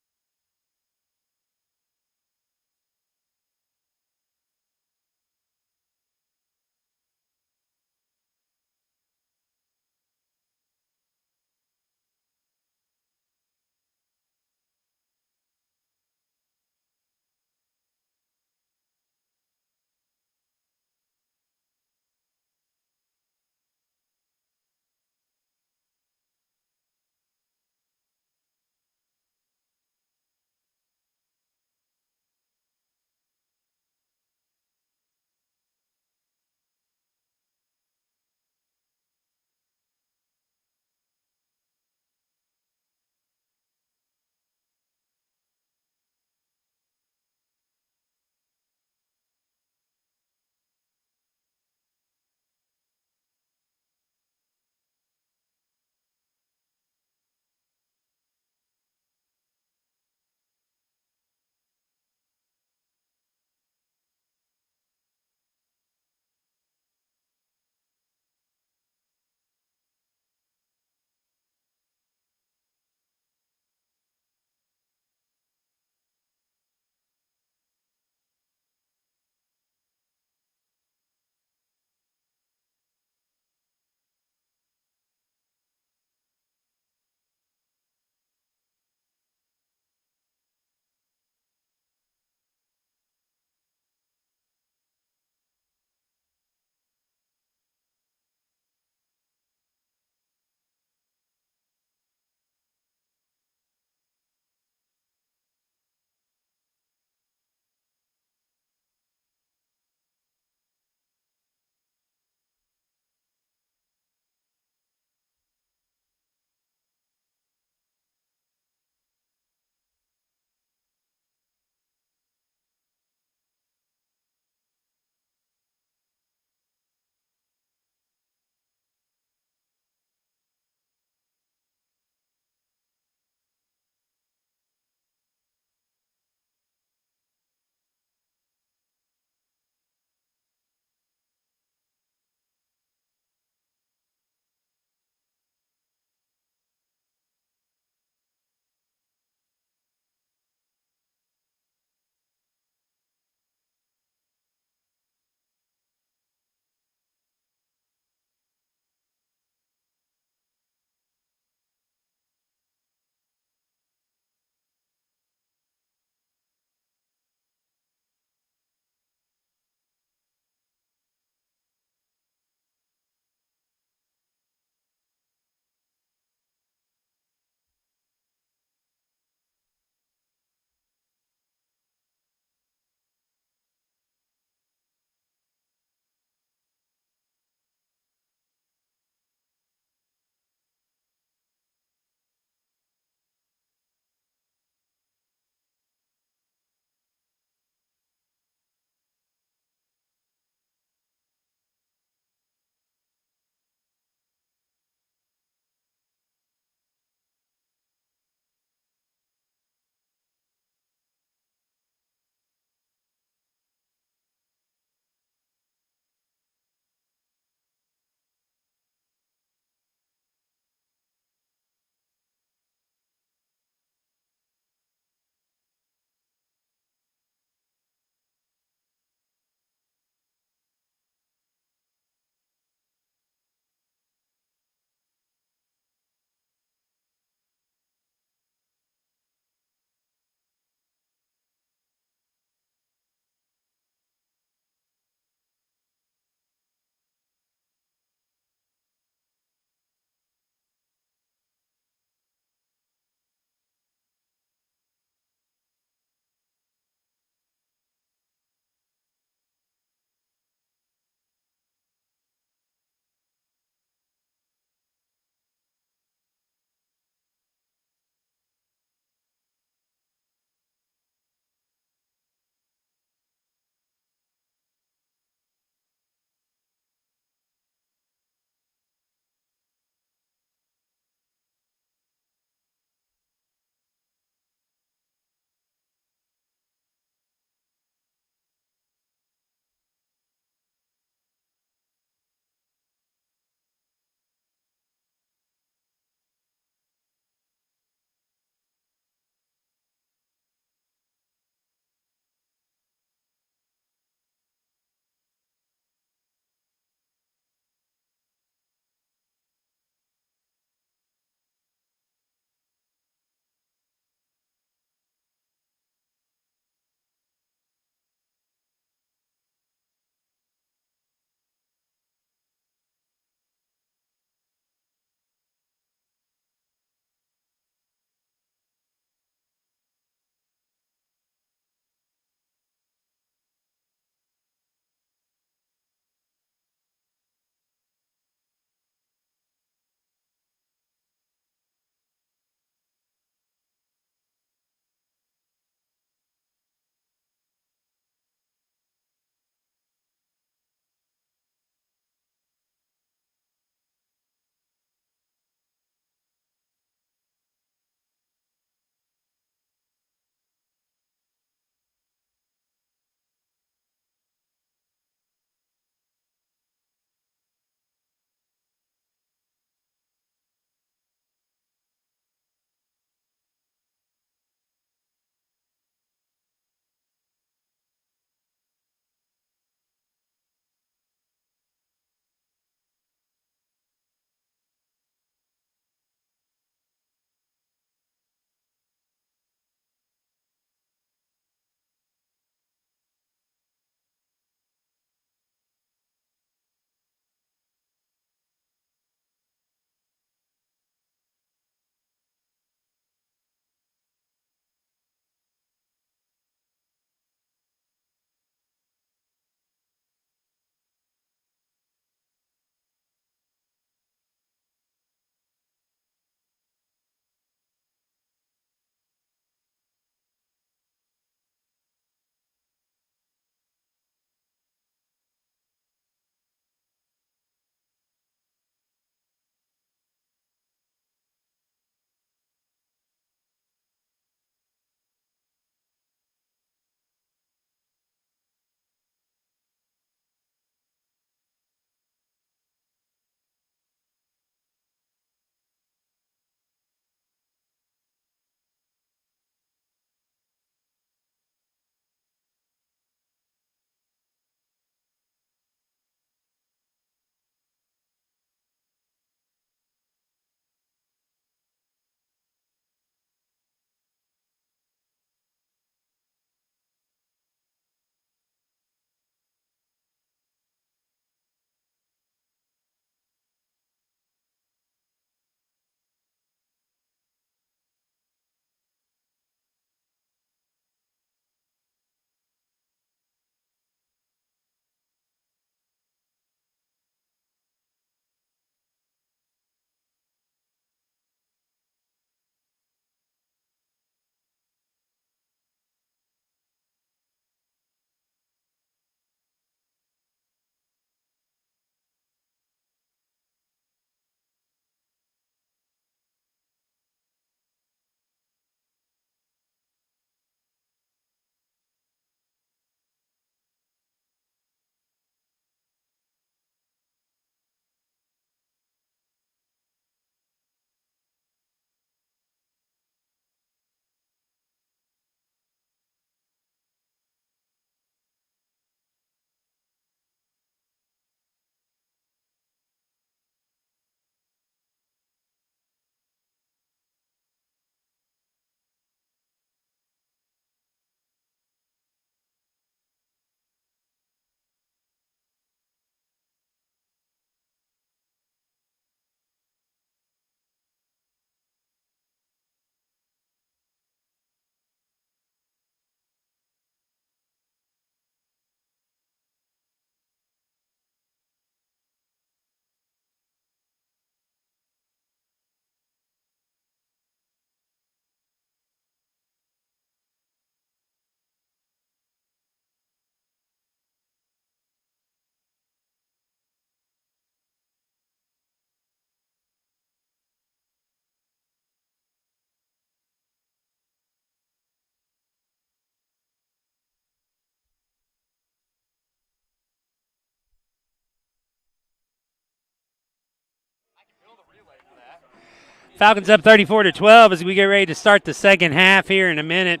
Falcons up 34-12 as we get ready to start the second half here in a minute.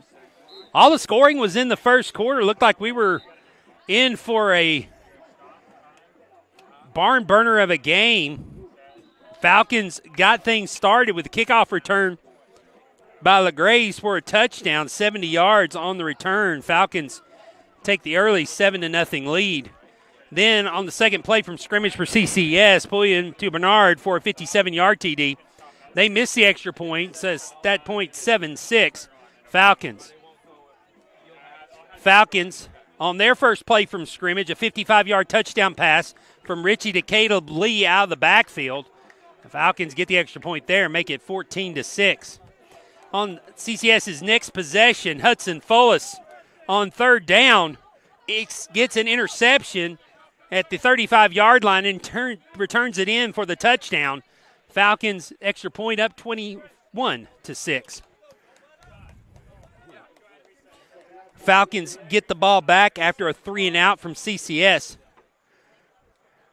All the scoring was in the first quarter. Looked like we were in for a barn burner of a game. Falcons got things started with a kickoff return by LaGrace for a touchdown, 70 yards on the return. Falcons take the early 7-0 lead. Then on the second play from scrimmage for CCS, Pullian to Bernard for a 57-yard TD. They missed the extra point, so that point 7-6 Falcons. Falcons on their first play from scrimmage, a 55-yard touchdown pass from Richie to Caleb Lee out of the backfield. The Falcons get the extra point there and make it 14-6. On CCS's next possession, Hudson Fullis on third down gets an interception at the 35-yard line and returns it in for the touchdown. Falcons extra point up 21-6. Falcons get the ball back after a 3-and-out from CCS.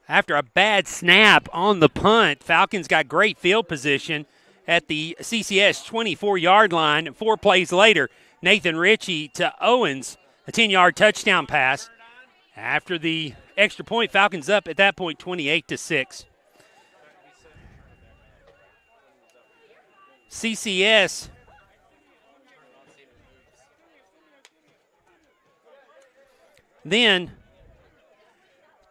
After a bad snap on the punt, Falcons got great field position at the CCS 24-yard line. 4 plays later, Nathan Ritchie to Owens, a 10-yard touchdown pass. After the extra point, Falcons up at that point 28-6. CCS then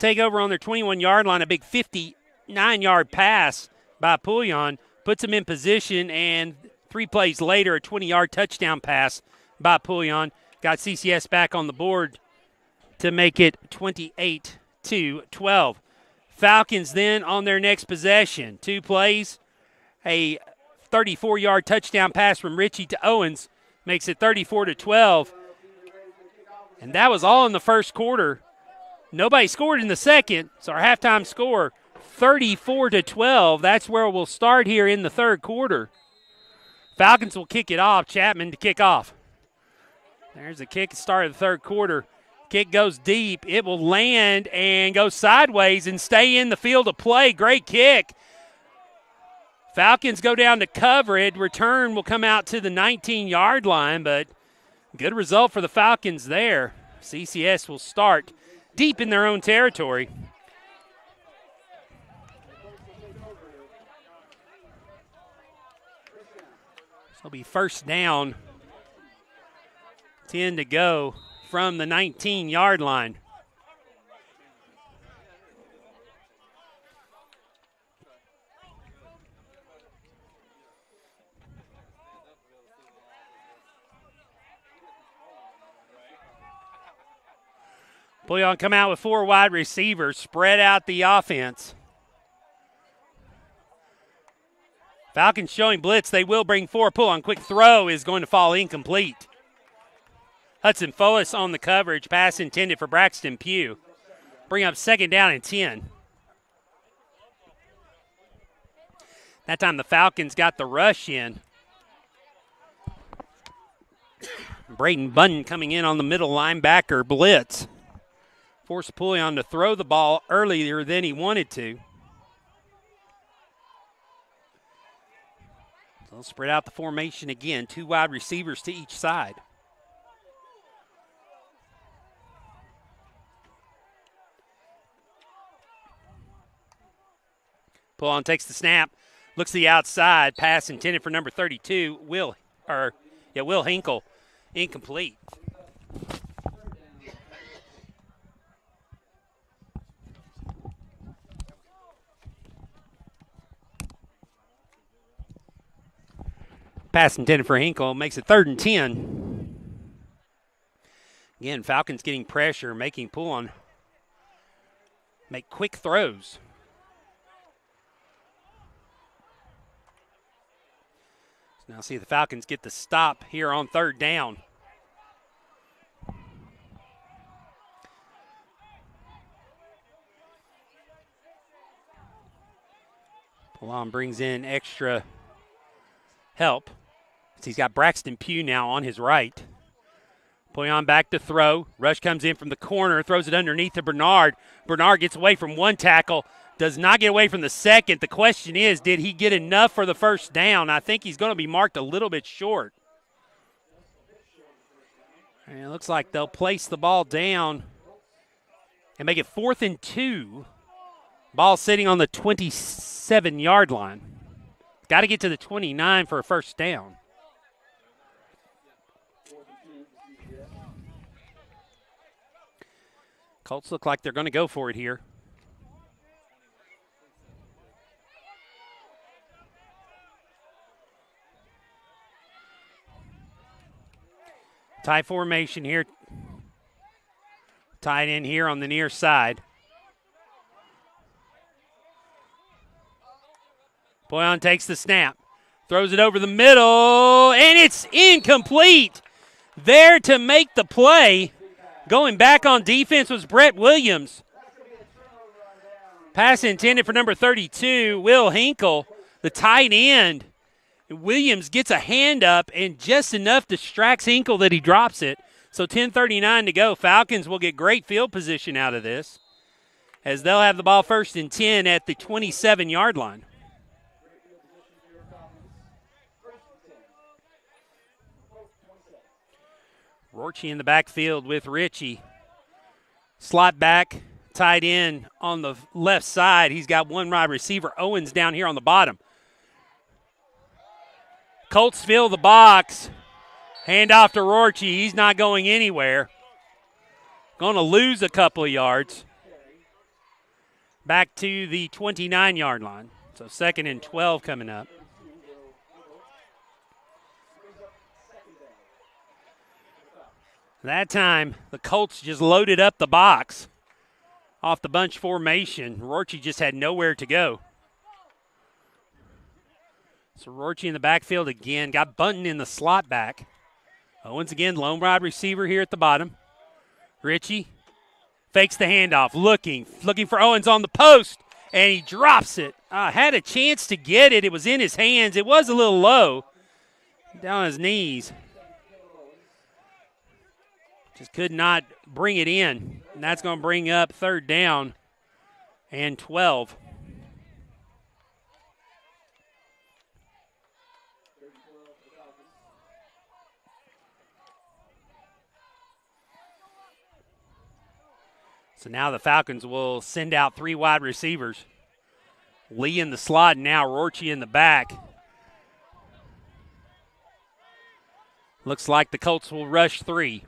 take over on their 21-yard line, a big 59-yard pass by Pullion, puts them in position, and 3 plays later, a 20-yard touchdown pass by Pullion. Got CCS back on the board to make it 28-12. Falcons then on their next possession, 2 plays, a 34-yard touchdown pass from Ritchie to Owens makes it 34-12. And that was all in the first quarter. Nobody scored in the second, so our halftime score, 34-12. That's where we'll start here in the third quarter. Falcons will kick it off. Chapman to kick off. There's a kick at the start of the third quarter. Kick goes deep. It will land and go sideways and stay in the field of play. Great kick. Falcons go down to cover it. Return will come out to the 19-yard line, but good result for the Falcons there. CCS will start deep in their own territory. So it'll be first down. 10 to go from the 19-yard line. Pullion come out with 4 wide receivers, spread out the offense. Falcons showing blitz. They will bring 4. Pullion, quick throw is going to fall incomplete. Hudson Fullis on the coverage. Pass intended for Braxton Pugh. Bring up second down and 10. That time the Falcons got the rush in. Braden Bunton coming in on the middle linebacker blitz. Forced Pullion to throw the ball earlier than he wanted to. They'll spread out the formation again. 2 wide receivers to each side. Pullion takes the snap, looks to the outside. Pass intended for number 32, Will Hinkle. Incomplete. Pass intended for Hinkle makes it 3rd and 10. Again, Falcons getting pressure, making Pullion make quick throws. So now see the Falcons get the stop here on 3rd down. Pullion brings in extra help. He's got Braxton Pugh now on his right. Pullion back to throw. Rush comes in from the corner, throws it underneath to Bernard. Bernard gets away from 1 tackle, does not get away from the second. The question is, did he get enough for the first down? I think he's going to be marked a little bit short. And it looks like they'll place the ball down and make it 4th and 2. Ball sitting on the 27-yard line. Got to get to the 29 for a first down. Colts look like they're going to go for it here. Tie formation here. Tied in here on the near side. Boyan takes the snap. Throws it over the middle, and it's incomplete. There to make the play. Going back on defense was Brett Williams. Pass intended for number 32, Will Hinkle, the tight end. Williams gets a hand up and just enough distracts Hinkle that he drops it. So 10:39 to go. Falcons will get great field position out of this as they'll have the ball 1st and 10 at the 27-yard line. Rorty in the backfield with Ritchie. Slot back, tight end on the left side. He's got one wide receiver. Owens down here on the bottom. Colts fill the box. Hand off to Rorty. He's not going anywhere. Going to lose a couple of yards. Back to the 29-yard line. So 2nd and 12 coming up. That time, the Colts just loaded up the box off the bunch formation. Rorty just had nowhere to go. So Rorty in the backfield again. Got Bunton in the slot back. Owens again, lone wide receiver here at the bottom. Ritchie fakes the handoff, looking for Owens on the post, and he drops it. Had a chance to get it. It was in his hands. It was a little low, down on his knees. Just could not bring it in. And that's going to bring up 3rd down and 12. So now the Falcons will send out 3 wide receivers. Lee in the slot, and now Rorty in the back. Looks like the Colts will rush 3.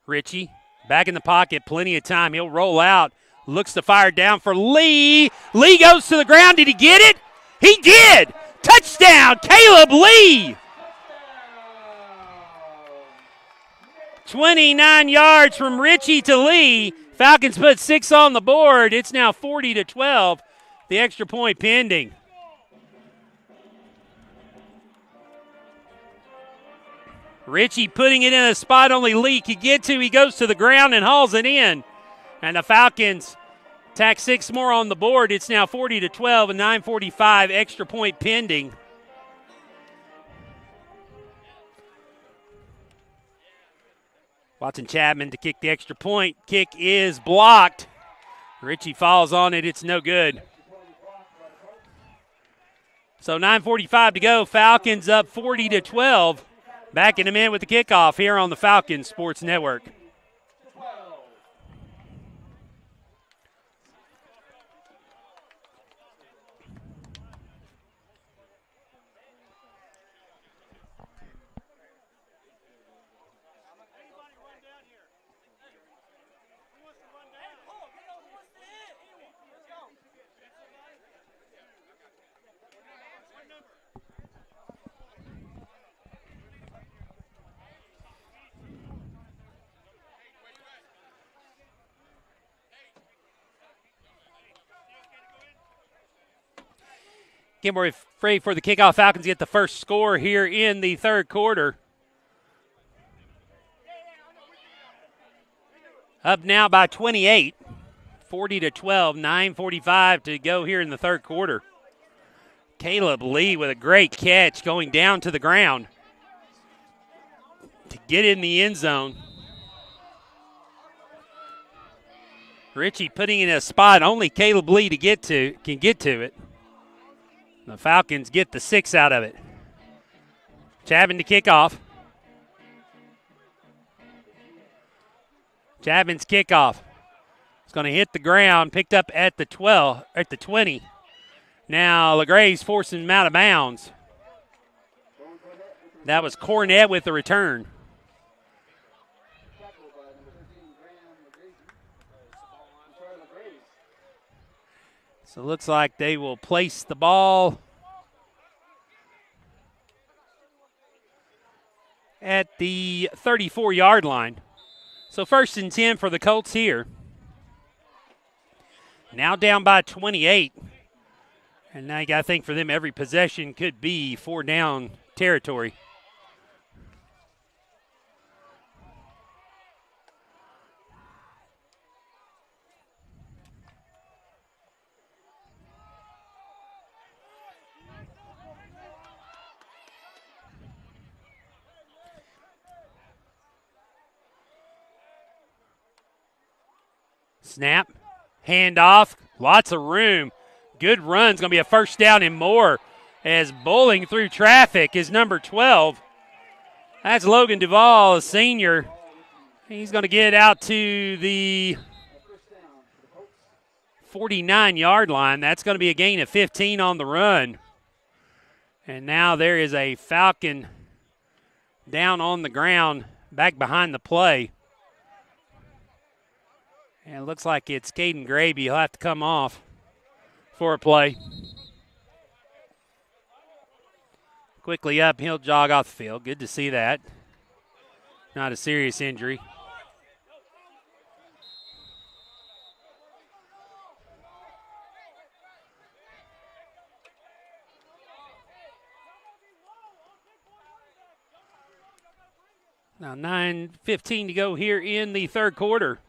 Ritchie back in the pocket, plenty of time. He'll roll out, looks to fire down for Lee. Lee goes to the ground. Did he get it? He did! Touchdown, Caleb Lee! 29 yards from Ritchie to Lee. Falcons put 6 on the board. It's now 40-12. The extra point pending. Ritchie putting it in a spot only Lee could get to. He goes to the ground and hauls it in. And the Falcons tack 6 more on the board. It's now 40-12 and 9:45 extra point pending. Watson Chapman to kick the extra point. Kick is blocked. Ritchie falls on it. It's no good. So 9:45 to go. Falcons up 40-12. Back in a minute with the kickoff here on the Falcons Sports Network. Again, we're ready for the kickoff. Falcons get the first score here in the 3rd quarter. Up now by 28, 40-12, 9:45 to go here in the 3rd quarter. Caleb Lee with a great catch going down to the ground to get in the end zone. Richie putting in a spot only Caleb Lee can get to it. The Falcons get the 6 out of it. Chapman to kickoff. Chapman's kickoff. It's going to hit the ground, picked up at the 20. Now LeGray's forcing him out of bounds. That was Cornett with the return. So it looks like they will place the ball at the 34-yard line. So 1st and 10 for the Colts here. Now down by 28. And now you got to think for them every possession could be 4-down territory. Snap, handoff, lots of room. Good run's going to be a 1st down and more as bowling through traffic is number 12. That's Logan Duvall, a senior. He's going to get out to the 49-yard line. That's going to be a gain of 15 on the run. And now there is a Falcon down on the ground back behind the play. And it looks like it's Caden Graby. He'll have to come off for a play. Quickly up, he'll jog off the field. Good to see that. Not a serious injury. Now 9:15 to go here in the 3rd quarter.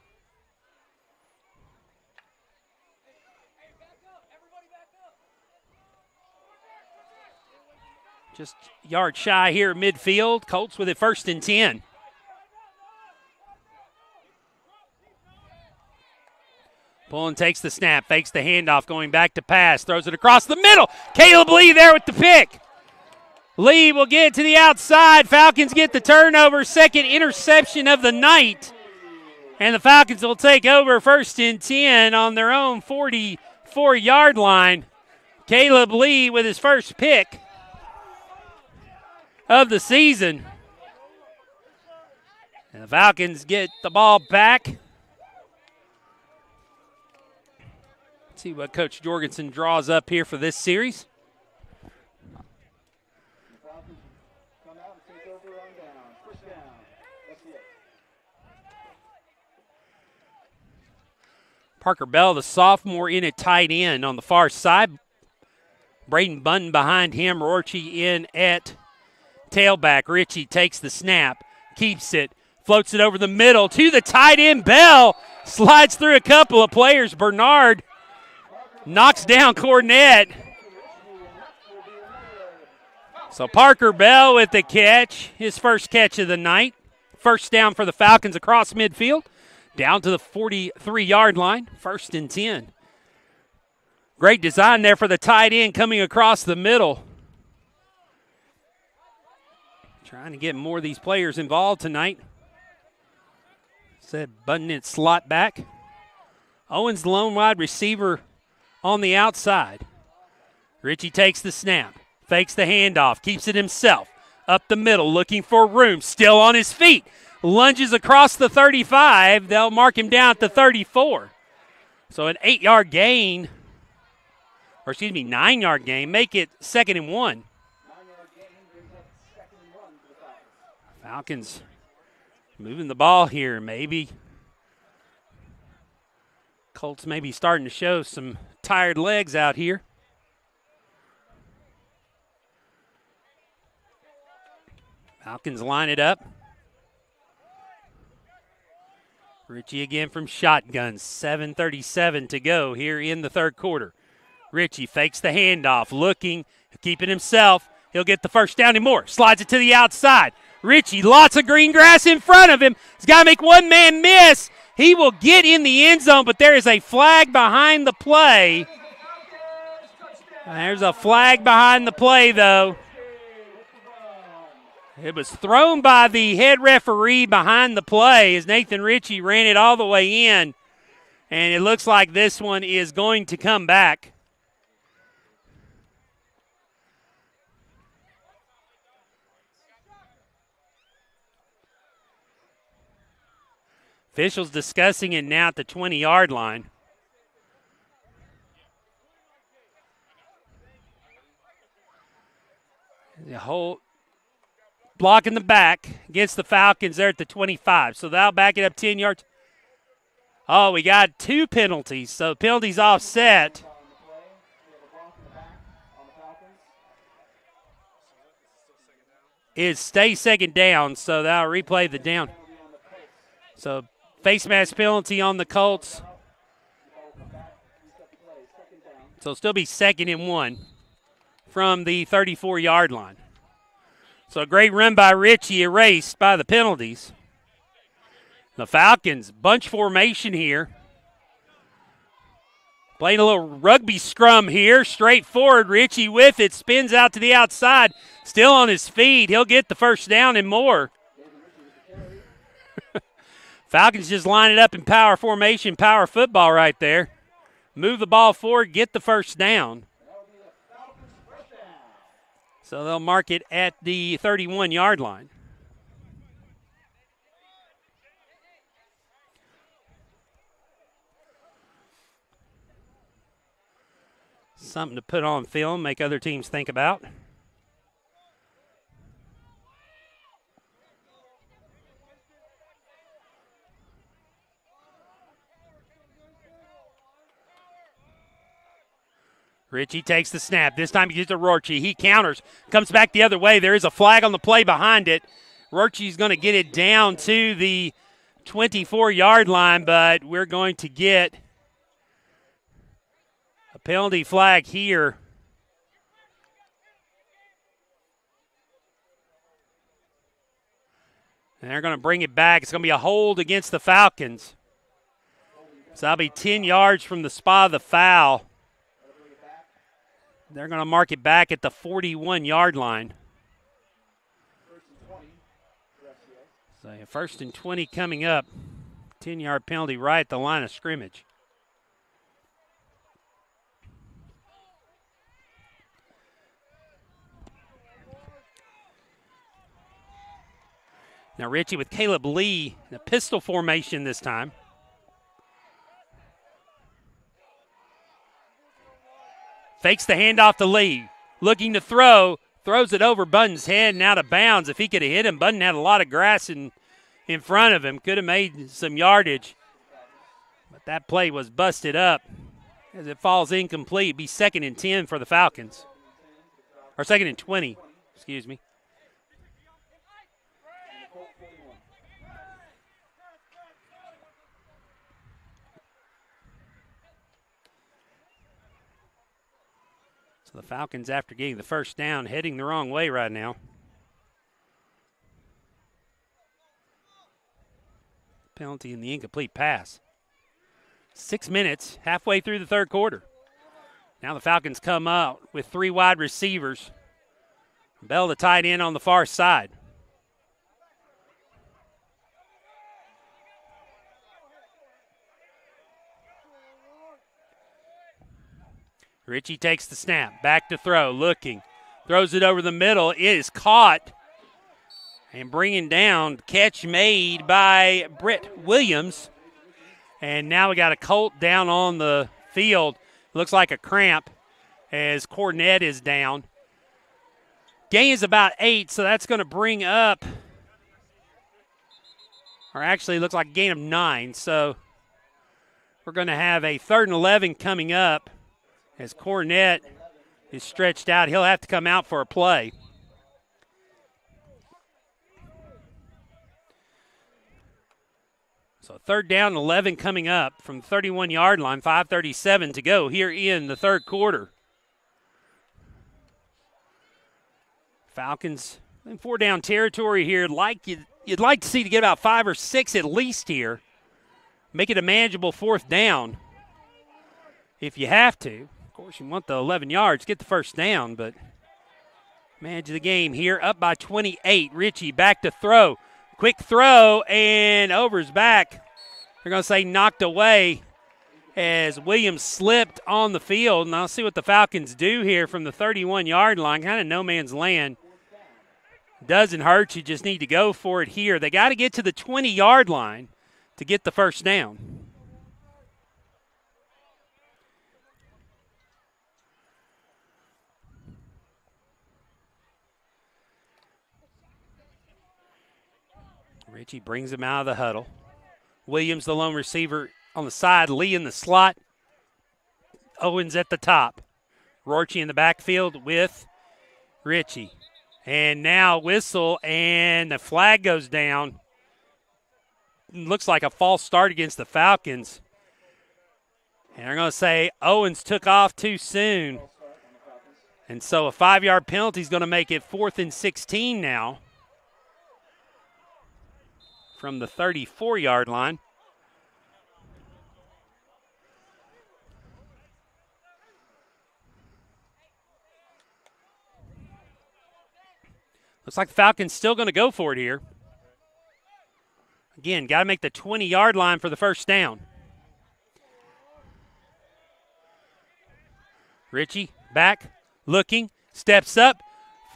Just yard shy here at midfield. Colts with it 1st and 10. Pullen takes the snap, fakes the handoff, going back to pass, throws it across the middle. Caleb Lee there with the pick. Lee will get it to the outside. Falcons get the turnover, 2nd interception of the night. And the Falcons will take over 1st and 10 on their own 44-yard line. Caleb Lee with his first pick of the season. And the Falcons get the ball back. Let's see what Coach Jorgensen draws up here for this series. Parker Bell, the sophomore, in at tight end on the far side. Braden Bunton behind him. Rorchi in at tailback. Ritchie takes the snap, keeps it, floats it over the middle to the tight end. Bell slides through a couple of players. Bernard knocks down Cornett. So Parker Bell with the catch, his first catch of the night. 1st down for the Falcons across midfield, down to the 43-yard line, 1st and 10. Great design there for the tight end coming across the middle. Trying to get more of these players involved tonight. Said Button in slot back. Owens, the lone wide receiver on the outside. Ritchie takes the snap, fakes the handoff, keeps it himself. Up the middle, looking for room, still on his feet. Lunges across the 35. They'll mark him down at the 34. So an 8-yard gain, or 9-yard gain, make it 2nd and 1. Falcons moving the ball here, maybe. Colts maybe starting to show some tired legs out here. Falcons line it up. Ritchie again from shotgun. 7:37 to go here in the 3rd quarter. Ritchie fakes the handoff, looking, keeping himself. He'll get the 1st down and more. Slides it to the outside. Ritchie, lots of green grass in front of him. He's got to make one man miss. He will get in the end zone, but there is a flag behind the play. There's a flag behind the play, though. It was thrown by the head referee behind the play as Nathan Ritchie ran it all the way in. And it looks like this one is going to come back. Officials discussing it now at the 20-yard line. The whole block in the back against the Falcons there at the 25. So that'll back it up 10 yards. Oh, we got 2 penalties. So penalties offset. It stays second down, so that'll replay the down. So face mask penalty on the Colts. So it'll still be 2nd and 1 from the 34-yard line. So a great run by Ritchie, erased by the penalties. The Falcons, bunch formation here. Playing a little rugby scrum here, straight forward. Ritchie with it, spins out to the outside. Still on his feet. He'll get the first down and more. Falcons just line it up in power formation, power football right there. Move the ball forward, get the first down. So they'll mark it at the 31-yard line. Something to put on film, make other teams think about. Ritchie takes the snap. This time he gets to Rorchie. He counters, comes back the other way. There is a flag on the play behind it. Rorchie's going to get it down to the 24-yard line, but we're going to get a penalty flag here. And they're going to bring it back. It's going to be a hold against the Falcons. So that'll be 10 yards from the spot of the foul. They're going to mark it back at the 41-yard line. So 1st and 20 coming up. 10-yard penalty right at the line of scrimmage. Now Ritchie with Caleb Lee in a pistol formation this time. Fakes the handoff to Lee. Looking to throw. Throws it over Budden's head and out of bounds. If he could have hit him, Budden had a lot of grass in front of him. Could have made some yardage. But that play was busted up as it falls incomplete. It'd be 2nd and 10 for the Falcons. Or 2nd and 20, excuse me. The Falcons, after getting the first down, heading the wrong way right now. Penalty in the incomplete pass. 6 minutes, halfway through the third quarter. Now the Falcons come out with 3 wide receivers. Bell, the tight end, on the far side. Ritchie takes the snap, back to throw, looking. Throws it over the middle. It is caught. And bringing down, catch made by Britt Williams. And now we got a Colt down on the field. Looks like a cramp as Cornett is down. Gain is about 8, so that's going to bring up, or actually it looks like a gain of 9. So we're going to have a 3rd and 11 coming up. As Cornett is stretched out, he'll have to come out for a play. So 3rd down, 11 coming up from the 31-yard line, 5:37 to go here in the third quarter. Falcons in 4-down territory here. You'd like to see to get about 5 or 6 at least here. make it a manageable 4th down if you have to. Of course, you want the 11 yards, get the first down, but manage the game here. Up by 28. Ritchie back to throw. Quick throw, and over his back. They're going to say knocked away as Williams slipped on the field. And I'll see what the Falcons do here from the 31-yard line. Kind of no man's land. Doesn't hurt. You just need to go for it here. They got to get to the 20-yard line to get the first down. Ritchie brings him out of the huddle. Williams, the lone receiver on the side. Lee in the slot. Owens at the top. Rorty in the backfield with Ritchie. And now whistle, and the flag goes down. Looks like a false start against the Falcons. And they're going to say Owens took off too soon. And so a 5-yard penalty is going to make it 4th and 16 now from the 34-yard line. Looks like the Falcons still going to go for it here. Again, got to make the 20-yard line for the first down. Ritchie back, looking, steps up,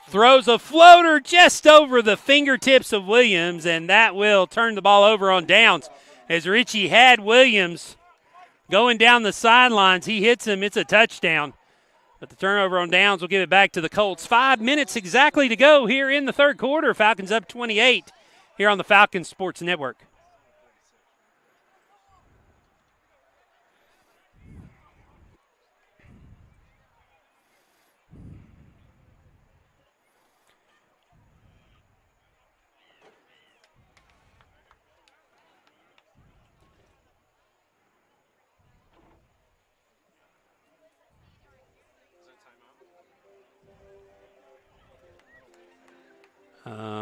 throws a floater just over the fingertips of Williams, and that will turn the ball over on downs. As Ritchie had Williams going down the sidelines, he hits him. It's a touchdown. But the turnover on downs will give it back to the Colts. 5 minutes exactly to go here in the third quarter. Falcons up 28 here on the Falcons Sports Network.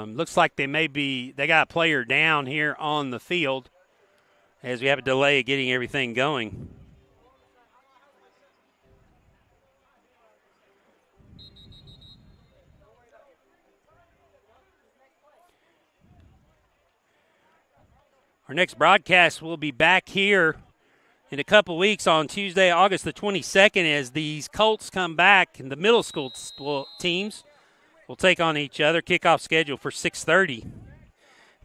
Looks like they got a player down here on the field as we have a delay getting everything going. Our next broadcast will be back here in a couple weeks on Tuesday, August the 22nd, as these Colts come back and the middle school teams will take on each other. Kickoff schedule for 6:30.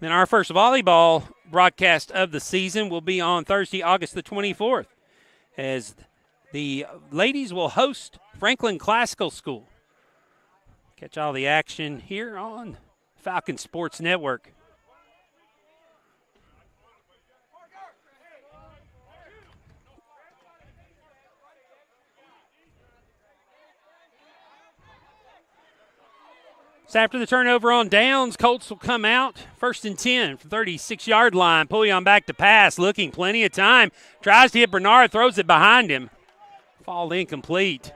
Then our first volleyball broadcast of the season will be on Thursday, August the 24th, as the ladies will host Franklin Classical School. Catch all the action here on Falcon Sports Network. So after the turnover on downs, Colts will come out 1st and 10 from 36-yard line. Pullion back to pass, looking plenty of time. Tries to hit Bernard, throws it behind him. Fall incomplete.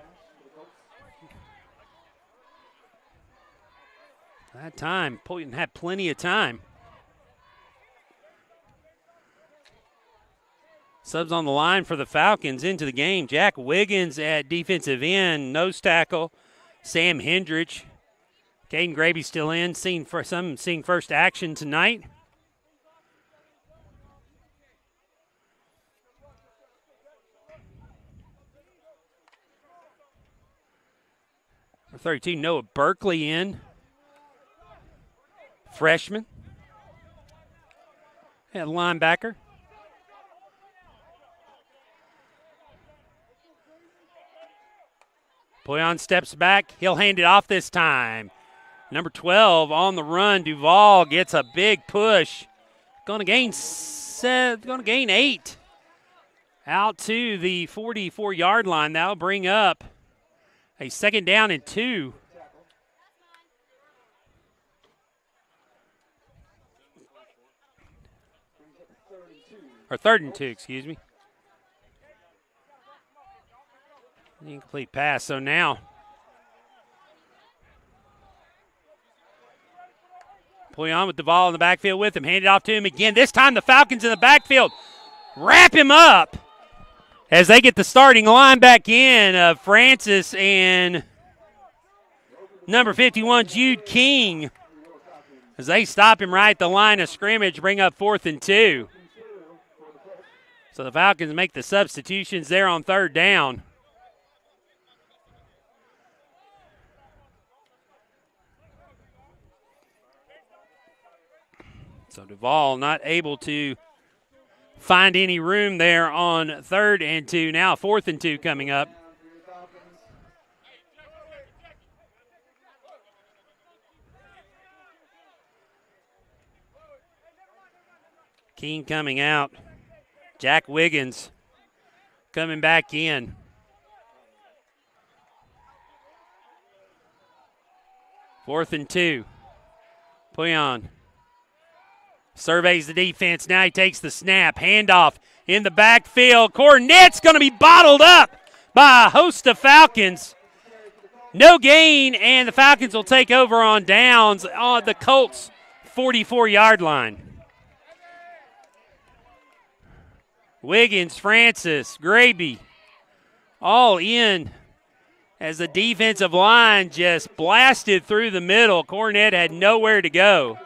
That time, Pullion had plenty of time. Subs on the line for the Falcons into the game. Jack Wiggins at defensive end, nose tackle. Sam Hendrich. Caden Gravy still in, seeing first action tonight. Number 32, Noah Berkeley in. Freshman. And linebacker. Pullion steps back. He'll hand it off this time. Number 12 on the run. Duval gets a big push. Going to gain 8 out to the 44-yard line. That'll bring up a 2nd down and 2. Or 3rd and 2, excuse me. Incomplete pass. So now Pullion with Duval in the backfield with him. Handed off to him again. This time the Falcons in the backfield. wrap him up as they get the starting line back in of Francis and number 51, Jude King, as they stop him right at the line of scrimmage, bring up 4th and 2. So the Falcons make the substitutions there on 3rd down. So Duvall not able to find any room there on 3rd and 2. Now 4th and 2 coming up. King coming out. Jack Wiggins coming back in. 4th and 2. Puyon surveys the defense. Now he takes the snap. Handoff in the backfield. Cornette's going to be bottled up by a host of Falcons. No gain, and the Falcons will take over on downs on the Colts' 44-yard line. Wiggins, Francis, Graby, all in as the defensive line just blasted through the middle. Cornette had nowhere to go.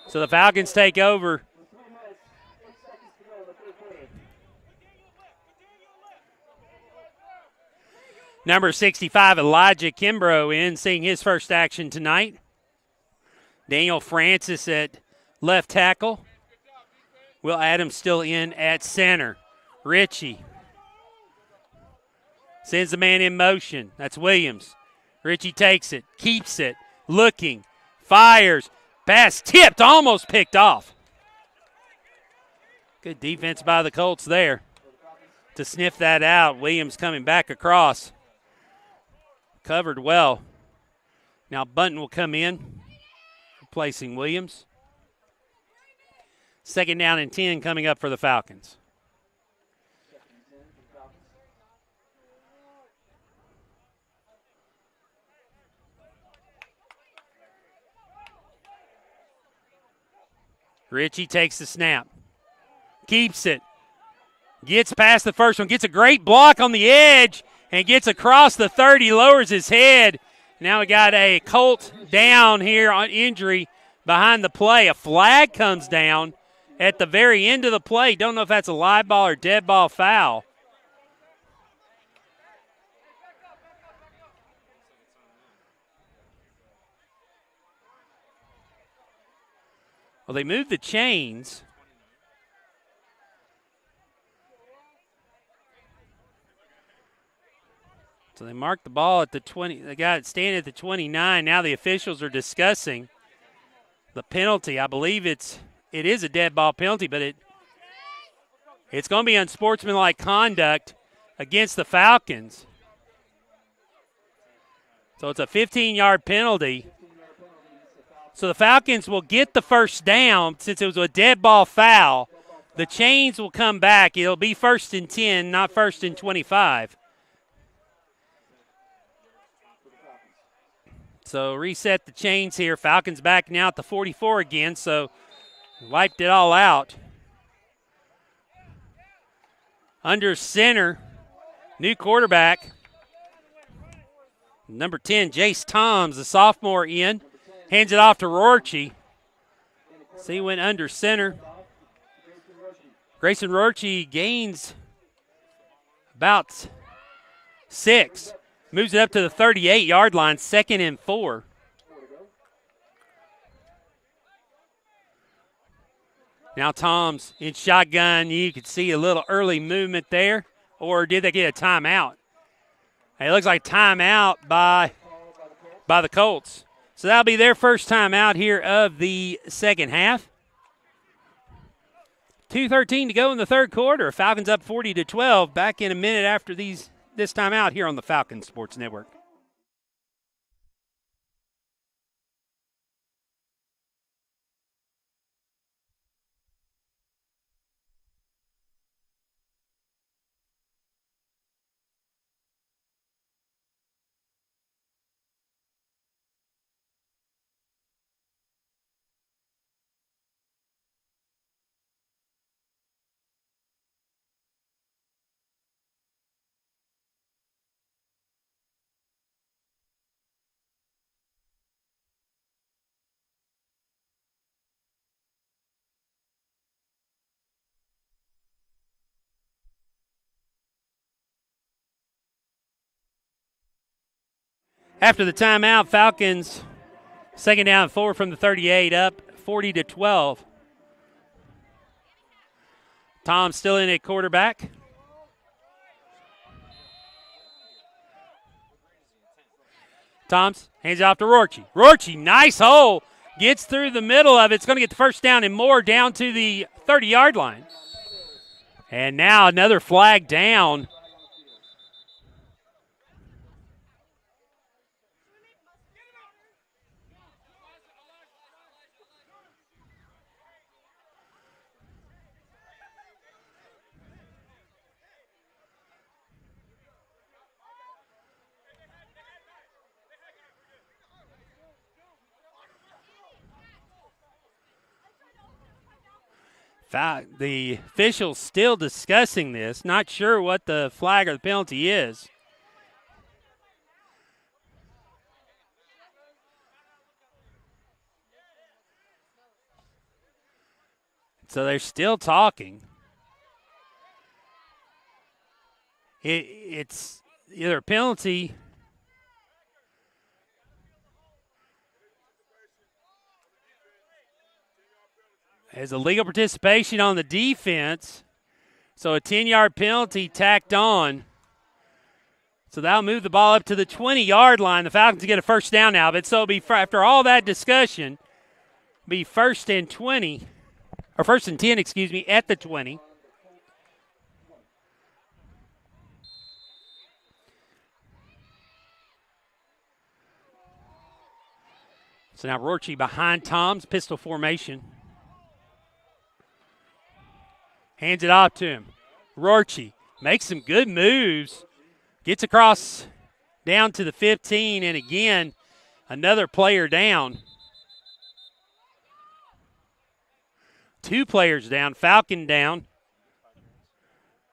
So the Falcons take over. Number 65, Elijah Kimbrough in, seeing his first action tonight. Daniel Francis at left tackle. Will Adams still in at center. Ritchie sends the man in motion. That's Williams. Ritchie takes it, keeps it, looking, fires. Pass tipped, almost picked off. Good defense by the Colts there to sniff that out. Williams coming back across. Covered well. Now Bunton will come in, replacing Williams. 2nd down and 10 coming up for the Falcons. Ritchie takes the snap, keeps it, gets past the first one, gets a great block on the edge, and gets across the 30, lowers his head. Now we got a Colt down here on injury behind the play. A flag comes down at the very end of the play. Don't know if that's a live ball or dead ball foul. Well, they moved the chains. So they marked the ball at the 20. They got it standing at the 29. Now the officials are discussing the penalty. I believe it is a dead ball penalty, but it's going to be unsportsmanlike conduct against the Falcons. So it's a 15-yard penalty. So the Falcons will get the first down since it was a dead ball foul. The chains will come back. It'll be 1st and 10, not 1st and 25. So reset the chains here. Falcons back now at the 44 again, so wiped it all out. Under center, new quarterback. Number 10, Jace Toms, the sophomore in. Hands it off to Rorschach. So he went under center. Grayson Rorschach gains about 6. Moves it up to the 38-yard line, 2nd and 4. Now Toms in shotgun. You could see a little early movement there. Or did they get a timeout? It looks like timeout by the Colts. So that'll be their first timeout here of the second half. 2:13 to go in the third quarter. Falcons up 40-12. Back in a minute after this timeout here on the Falcons Sports Network. After the timeout, Falcons second down 4 from the 38, up 40-12. Tom still in at quarterback. Toms hands it off to Rorty. Rorty, nice hole. Gets through the middle of it. It's going to get the first down and more down to the 30-yard line. And now another flag down. The officials still discussing this, not sure what the flag or the penalty is. So they're still talking. It's either a penalty as illegal participation on the defense. So a 10-yard penalty tacked on. So that'll move the ball up to the 20-yard line. The Falcons get a first down out of it. So it'll be, after all that discussion, be first and 20, or first and 10, excuse me, at the 20. So now Rorty behind Tom's pistol formation. Hands it off to him. Rorty makes some good moves. Gets across down to the 15, and again, another player down. 2 players down. Falcon down.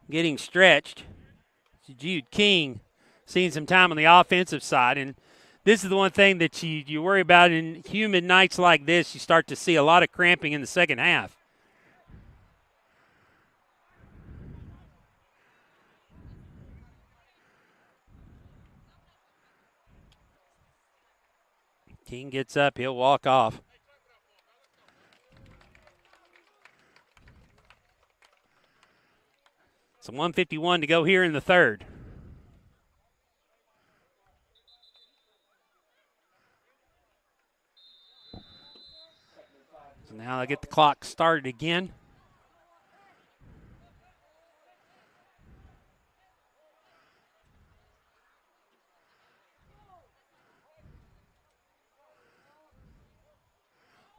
Getting stretched. Jude King seeing some time on the offensive side. And this is the one thing that you worry about in humid nights like this. You start to see a lot of cramping in the second half. King gets up. He'll walk off. So 1:51 to go here in the third. So now I get the clock started again.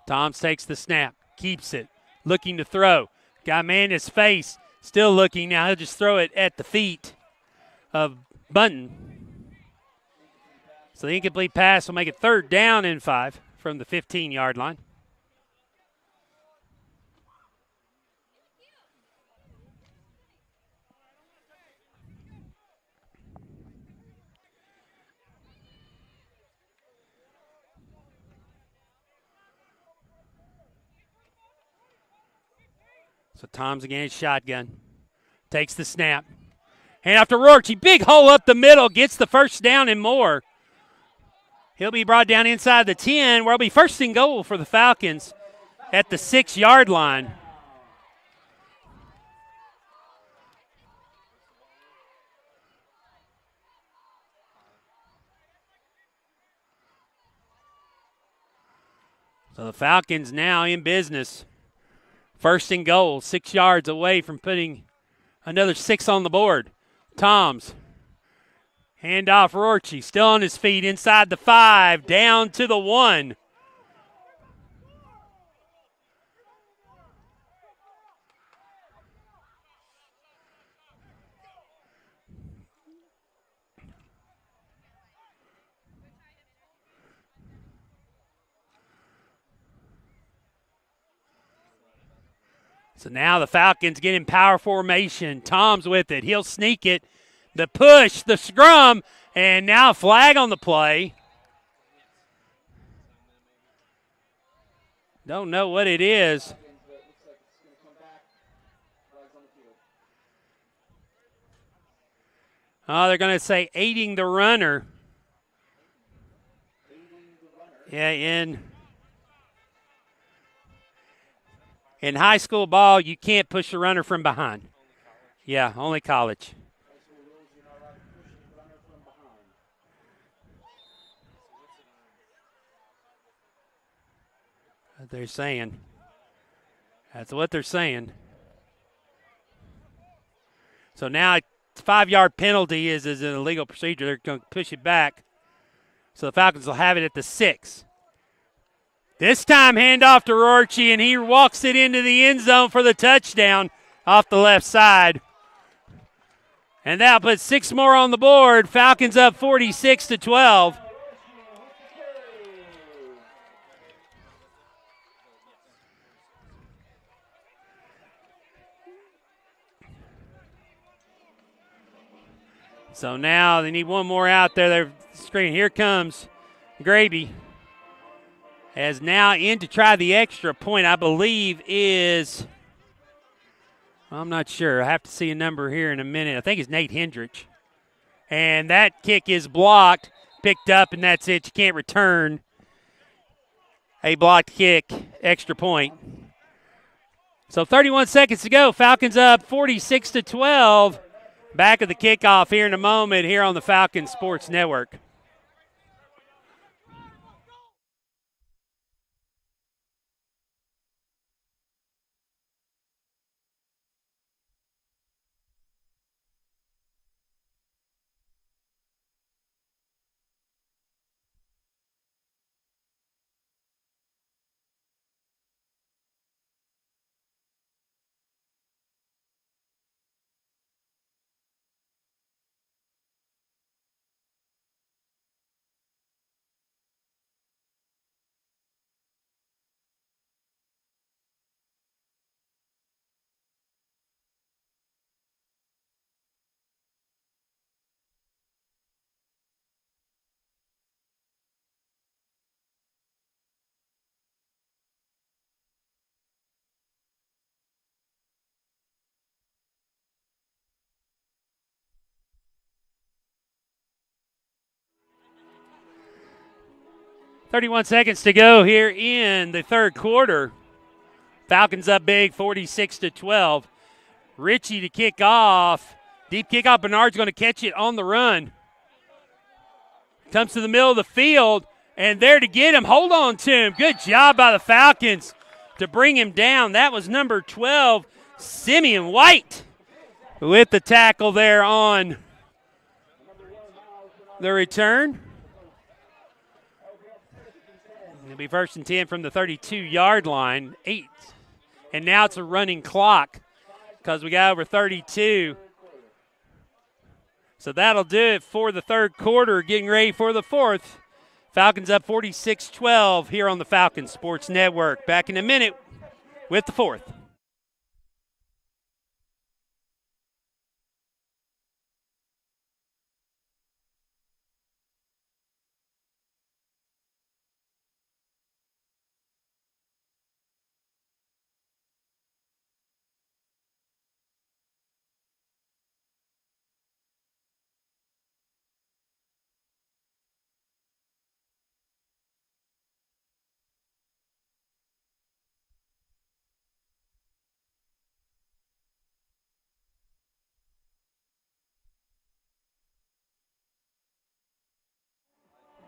Toms takes the snap, keeps it, looking to throw. Got a man in his face, still looking. Now he'll just throw it at the feet of Bunton. So the incomplete pass will make it third down and 5 from the 15-yard line. So Tom's again, shotgun. Takes the snap. Hand off to Rorty. Big hole up the middle. Gets the first down and more. He'll be brought down inside the 10, where it'll be first and goal for the Falcons at the 6-yard line. So the Falcons now in business. First and goal, 6 yards away from putting another 6 on the board. Toms. Hand off Rorty, still on his feet, inside the 5, down to the 1. So now the Falcons get in power formation. Tom's with it. He'll sneak it. The push, the scrum, and now a flag on the play. Don't know what it is. Oh, they're going to say aiding the runner. Yeah, in high school ball, you can't push the runner from behind. Yeah, only college. What they're saying. That's what they're saying. So now 5-yard penalty is an illegal procedure. They're going to push it back. So the Falcons will have it at the 6. This time handoff to Rorchi, and he walks it into the end zone for the touchdown off the left side. And that'll put 6 more on the board. Falcons up 46-12. So now they need one more out there. They're screening. Here comes Graby. As now in to try the extra point, I believe is, I'm not sure. I have to see a number here in a minute. I think it's Nate Hendrich. And that kick is blocked, picked up, and that's it. You can't return a blocked kick, extra point. So 31 seconds to go. Falcons up 46-12. Back of the kickoff here in a moment here on the Falcons Sports Network. .31 seconds to go here in the third quarter. Falcons up big, 46-12. Ritchie to kick off. Deep kickoff. Bernard's going to catch it on the run. Comes to the middle of the field, and there to get him. Hold on to him. Good job by the Falcons to bring him down. That was number 12, Simeon White, with the tackle there on the return. It'll be 1st and 10 from the 32-yard line. 8. And now it's a running clock because we got over 32. So that'll do it for the third quarter. Getting ready for the fourth. Falcons up 46-12 here on the Falcons Sports Network. Back in a minute with the fourth.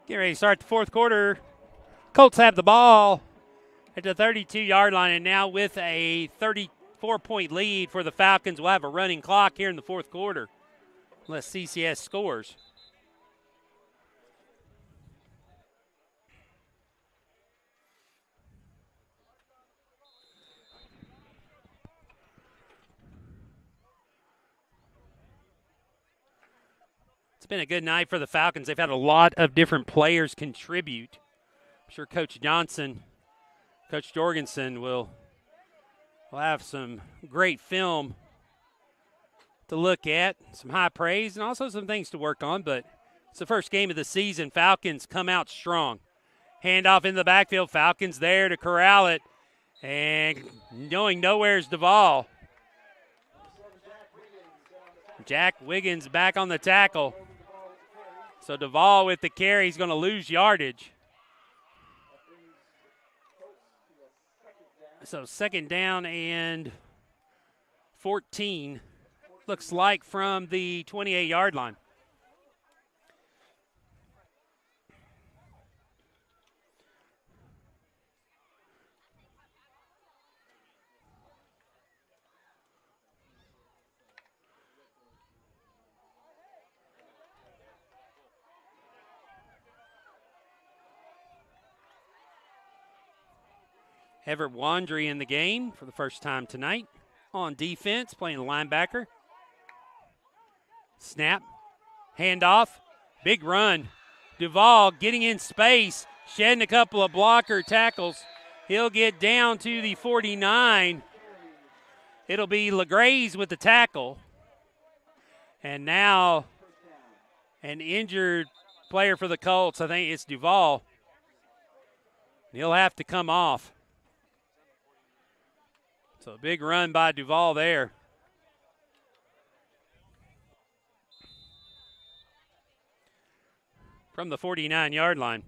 Getting ready to start the fourth quarter. Colts have the ball at the 32-yard line, and now with a 34-point lead for the Falcons, we'll have a running clock here in the fourth quarter unless CCS scores. It's been a good night for the Falcons. They've had a lot of different players contribute. I'm sure Coach Johnson, Coach Jorgensen will have some great film to look at, some high praise, and also some things to work on. But it's the first game of the season. Falcons come out strong. Handoff in the backfield. Falcons there to corral it. And going nowhere's Duvall. Jack Wiggins back on the tackle. So Duvall with the carry. He's going to lose yardage. So second down and 14, looks like, from the 28-yard line. Everett Wandry in the game for the first time tonight. On defense, playing the linebacker. Snap, handoff, big run. Duvall getting in space, shedding a couple of blocker tackles. He'll get down to the 49. It'll be LeGraze with the tackle. And now an injured player for the Colts. I think it's Duvall. He'll have to come off. So a big run by Duvall there. From the 49-yard line.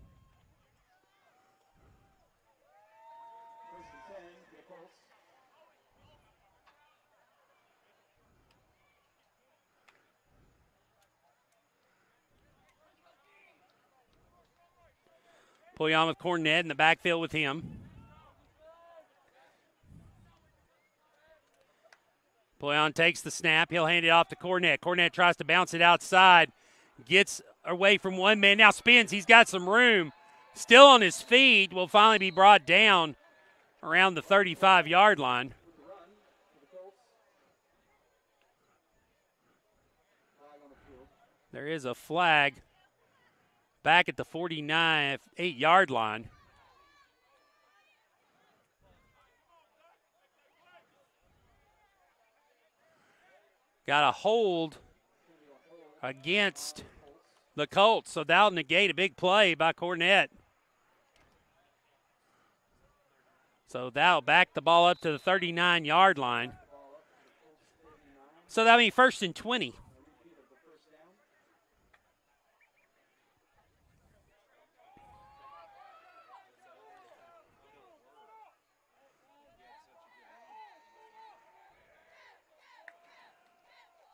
Pouillon with Cornett in the backfield with him. Pouillon takes the snap. He'll hand it off to Cornett. Cornett tries to bounce it outside. Gets away from one man. Now spins. He's got some room. Still on his feet. Will finally be brought down around the 35-yard line. There is a flag back at the 8-yard line. Got a hold against the Colts, so that'll negate a big play by Cornett. So that'll back the ball up to the 39-yard line. So that'll be 1st and 20.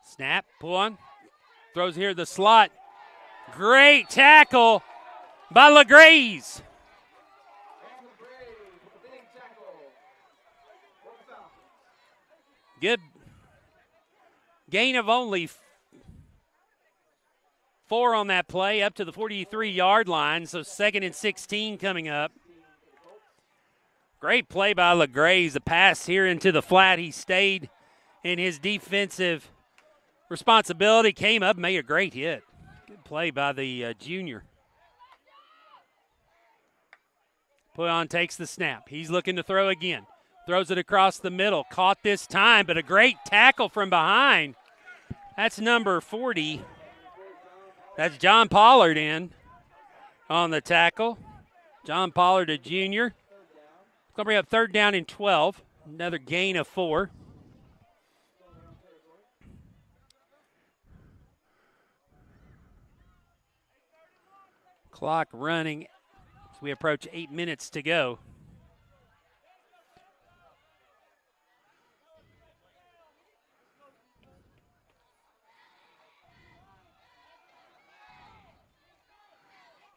Snap, pull on, throws here the slot. Great tackle by LeGraze. Good gain of only 4 on that play, up to the 43-yard line, so 2nd and 16 coming up. Great play by LeGraze. The pass here into the flat. He stayed in his defensive responsibility, came up, made a great hit. Good play by the junior. Pouillon takes the snap. He's looking to throw again. Throws it across the middle. Caught this time, but a great tackle from behind. That's number 40. That's John Pollard in on the tackle. John Pollard, a junior. Going to bring up 3rd down and 12. Another gain of 4. Clock running as we approach 8 minutes to go.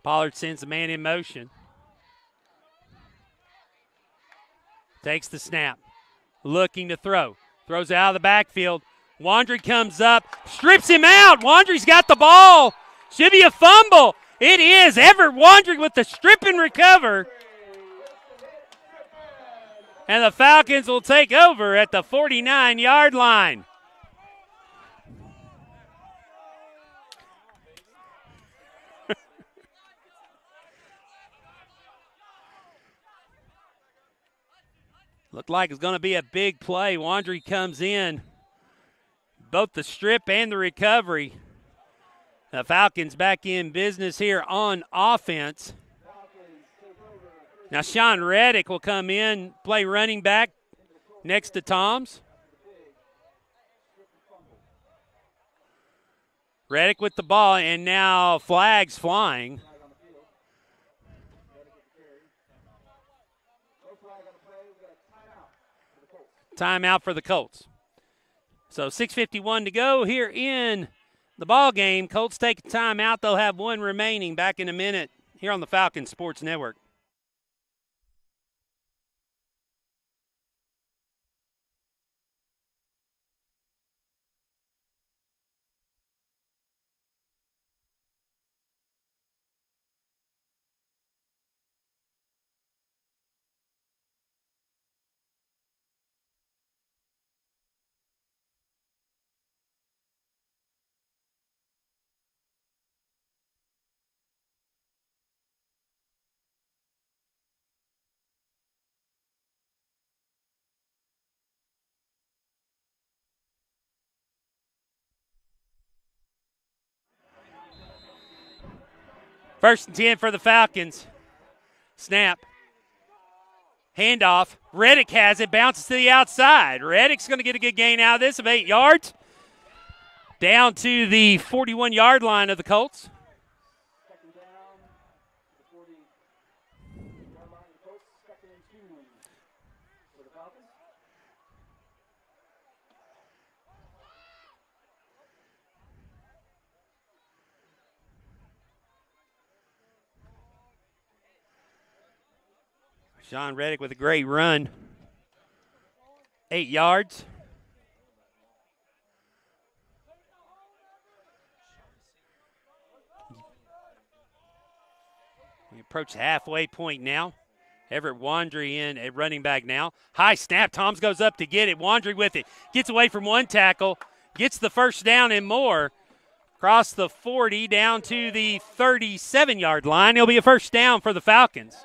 Pollard sends the man in motion. Takes the snap. Looking to throw. Throws out of the backfield. Wandry comes up. Strips him out. Wandry's got the ball. Should be a fumble. It is. Everett Wandry with the strip and recover. And the Falcons will take over at the 49-yard line. Looked like it's going to be a big play. Wandry comes in. Both the strip and the recovery. The Falcons back in business here on offense. Now Sean Reddick will come in, play running back next to Toms. Reddick with the ball, and now flags flying. timeout for the Colts. So 6:51 to go here in the ball game. Colts take a timeout. They'll have one remaining. Back in a minute here on the Falcons Sports Network. First and 10 for the Falcons. Snap. Handoff. Reddick has it. Bounces to the outside. Reddick's going to get a good gain out of this of 8 yards. Down to the 41-yard line of the Colts. Second down, the 40-yard line of the Colts. Second and 2 for the Falcons. Sean Reddick with a great run. 8 yards. We approach the halfway point now. Everett Wandry in at running back now. High snap. Toms goes up to get it. Wandry with it. Gets away from one tackle. Gets the first down and more. Across the 40 down to the 37-yard line. It'll be a first down for the Falcons.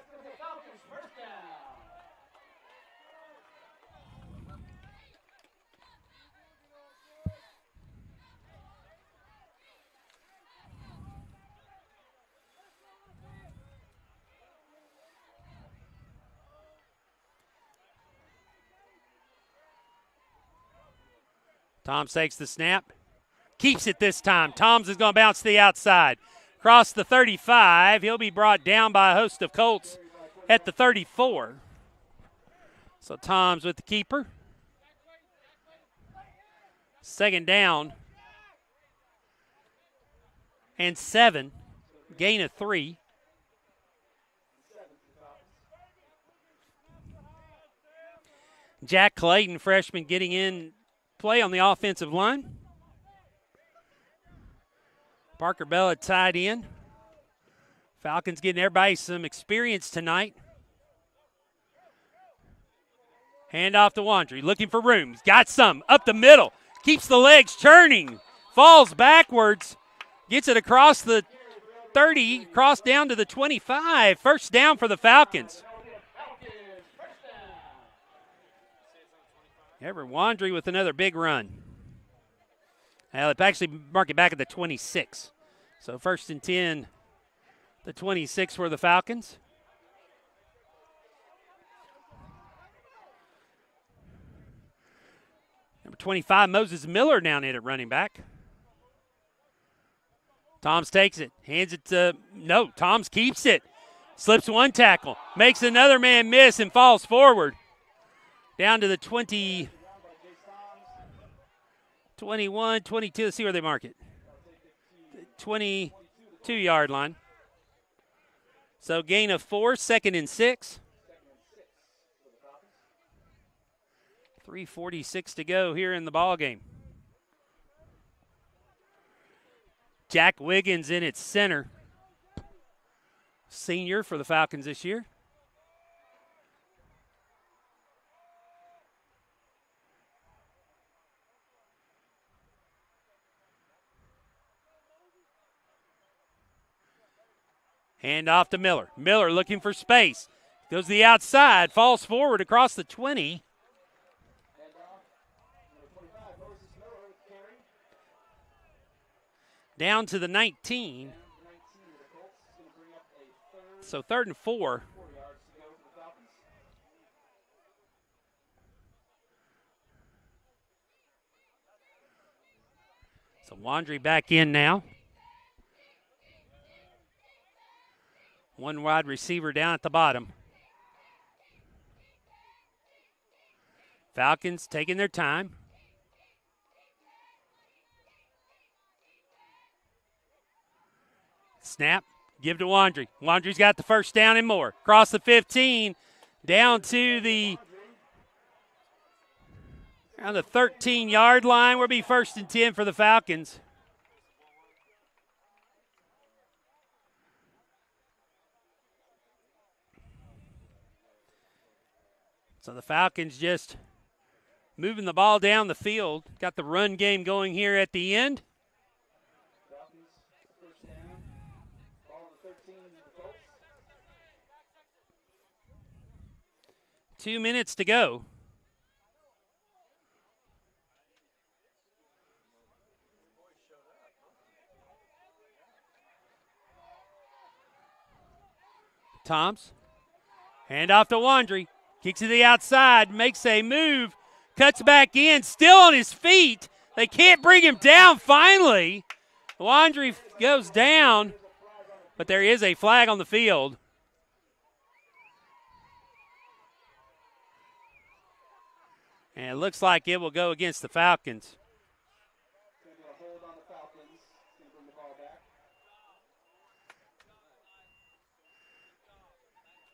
Toms takes the snap. Keeps it this time. Toms is going to bounce to the outside. Across the 35. He'll be brought down by a host of Colts at the 34. So Toms with the keeper. Second down. And 7. Gain of 3. Jack Clayton, freshman, getting in play on the offensive line. Parker Bella tied in. Falcons getting everybody some experience tonight. Hand off to Wandry, looking for room. Got some, up the middle. Keeps the legs churning. Falls backwards. Gets it across the 30, across down to the 25. First down for the Falcons. Everett Wandry with another big run. Well, they actually mark it back at the 26. So first and 10, the 26 for the Falcons. Number 25, Moses Miller down in at running back. Toms takes it, hands it to, no, Toms keeps it. Slips one tackle, makes another man miss and falls forward. Down to the 20, 21, 22. Let's see where they mark it. 22-yard line. So gain of 4, second and 6. 3:46 to go here in the ball game. Jack Wiggins in at center. Senior for the Falcons this year. Hand off to Miller. Miller looking for space. Goes to the outside, falls forward across the 20. Down to the 19. So 3rd and 4. So Wandry back in now. One wide receiver down at the bottom. Falcons taking their time. Snap. Give to Wandry. Wandry's got the first down and more. Across the 15, down to the 13-yard line. We'll be 1st and 10 for the Falcons. So the Falcons just moving the ball down the field. Got the run game going here at the end. 2 minutes to go. Toms. Hand off to Wandry. Kicks to the outside. Makes a move. Cuts back in. Still on his feet. They can't bring him down finally. Wandry goes down. But there is a flag on the field. And it looks like it will go against the Falcons.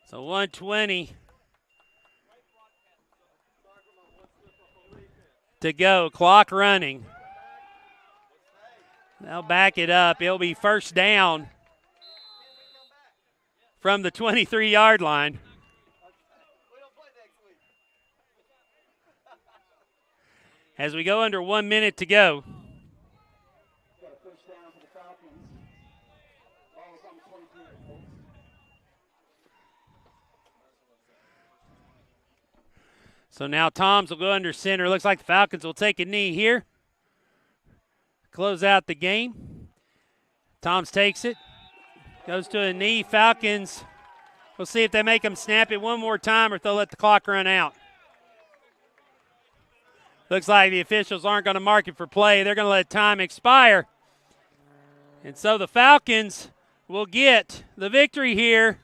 So 1:20 to go. Clock running. They'll back it up. It'll be 1st down from the 23-yard line. As we go under 1 minute to go. So now Toms will go under center. Looks like the Falcons will take a knee here. Close out the game. Toms takes it. Goes to a knee. Falcons, we'll see if they make them snap it one more time or if they'll let the clock run out. Looks like the officials aren't going to mark it for play. They're going to let time expire. And so the Falcons will get the victory here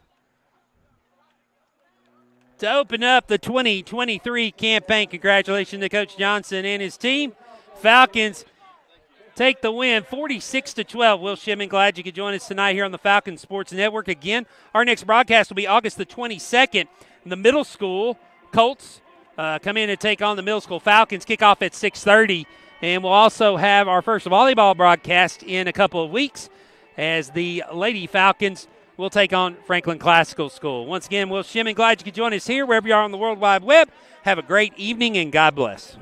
to open up the 2023 campaign. Congratulations to Coach Johnson and his team. Falcons take the win 46-12. Will Shimon, glad you could join us tonight here on the Falcons Sports Network. Again, our next broadcast will be August the 22nd. The middle school Colts come in and take on the middle school Falcons. Kickoff at 6:30. And we'll also have our first volleyball broadcast in a couple of weeks as the Lady Falcons will take on Franklin Classical School. Once again, Will Shimon, glad you could join us here wherever you are on the World Wide Web. Have a great evening and God bless.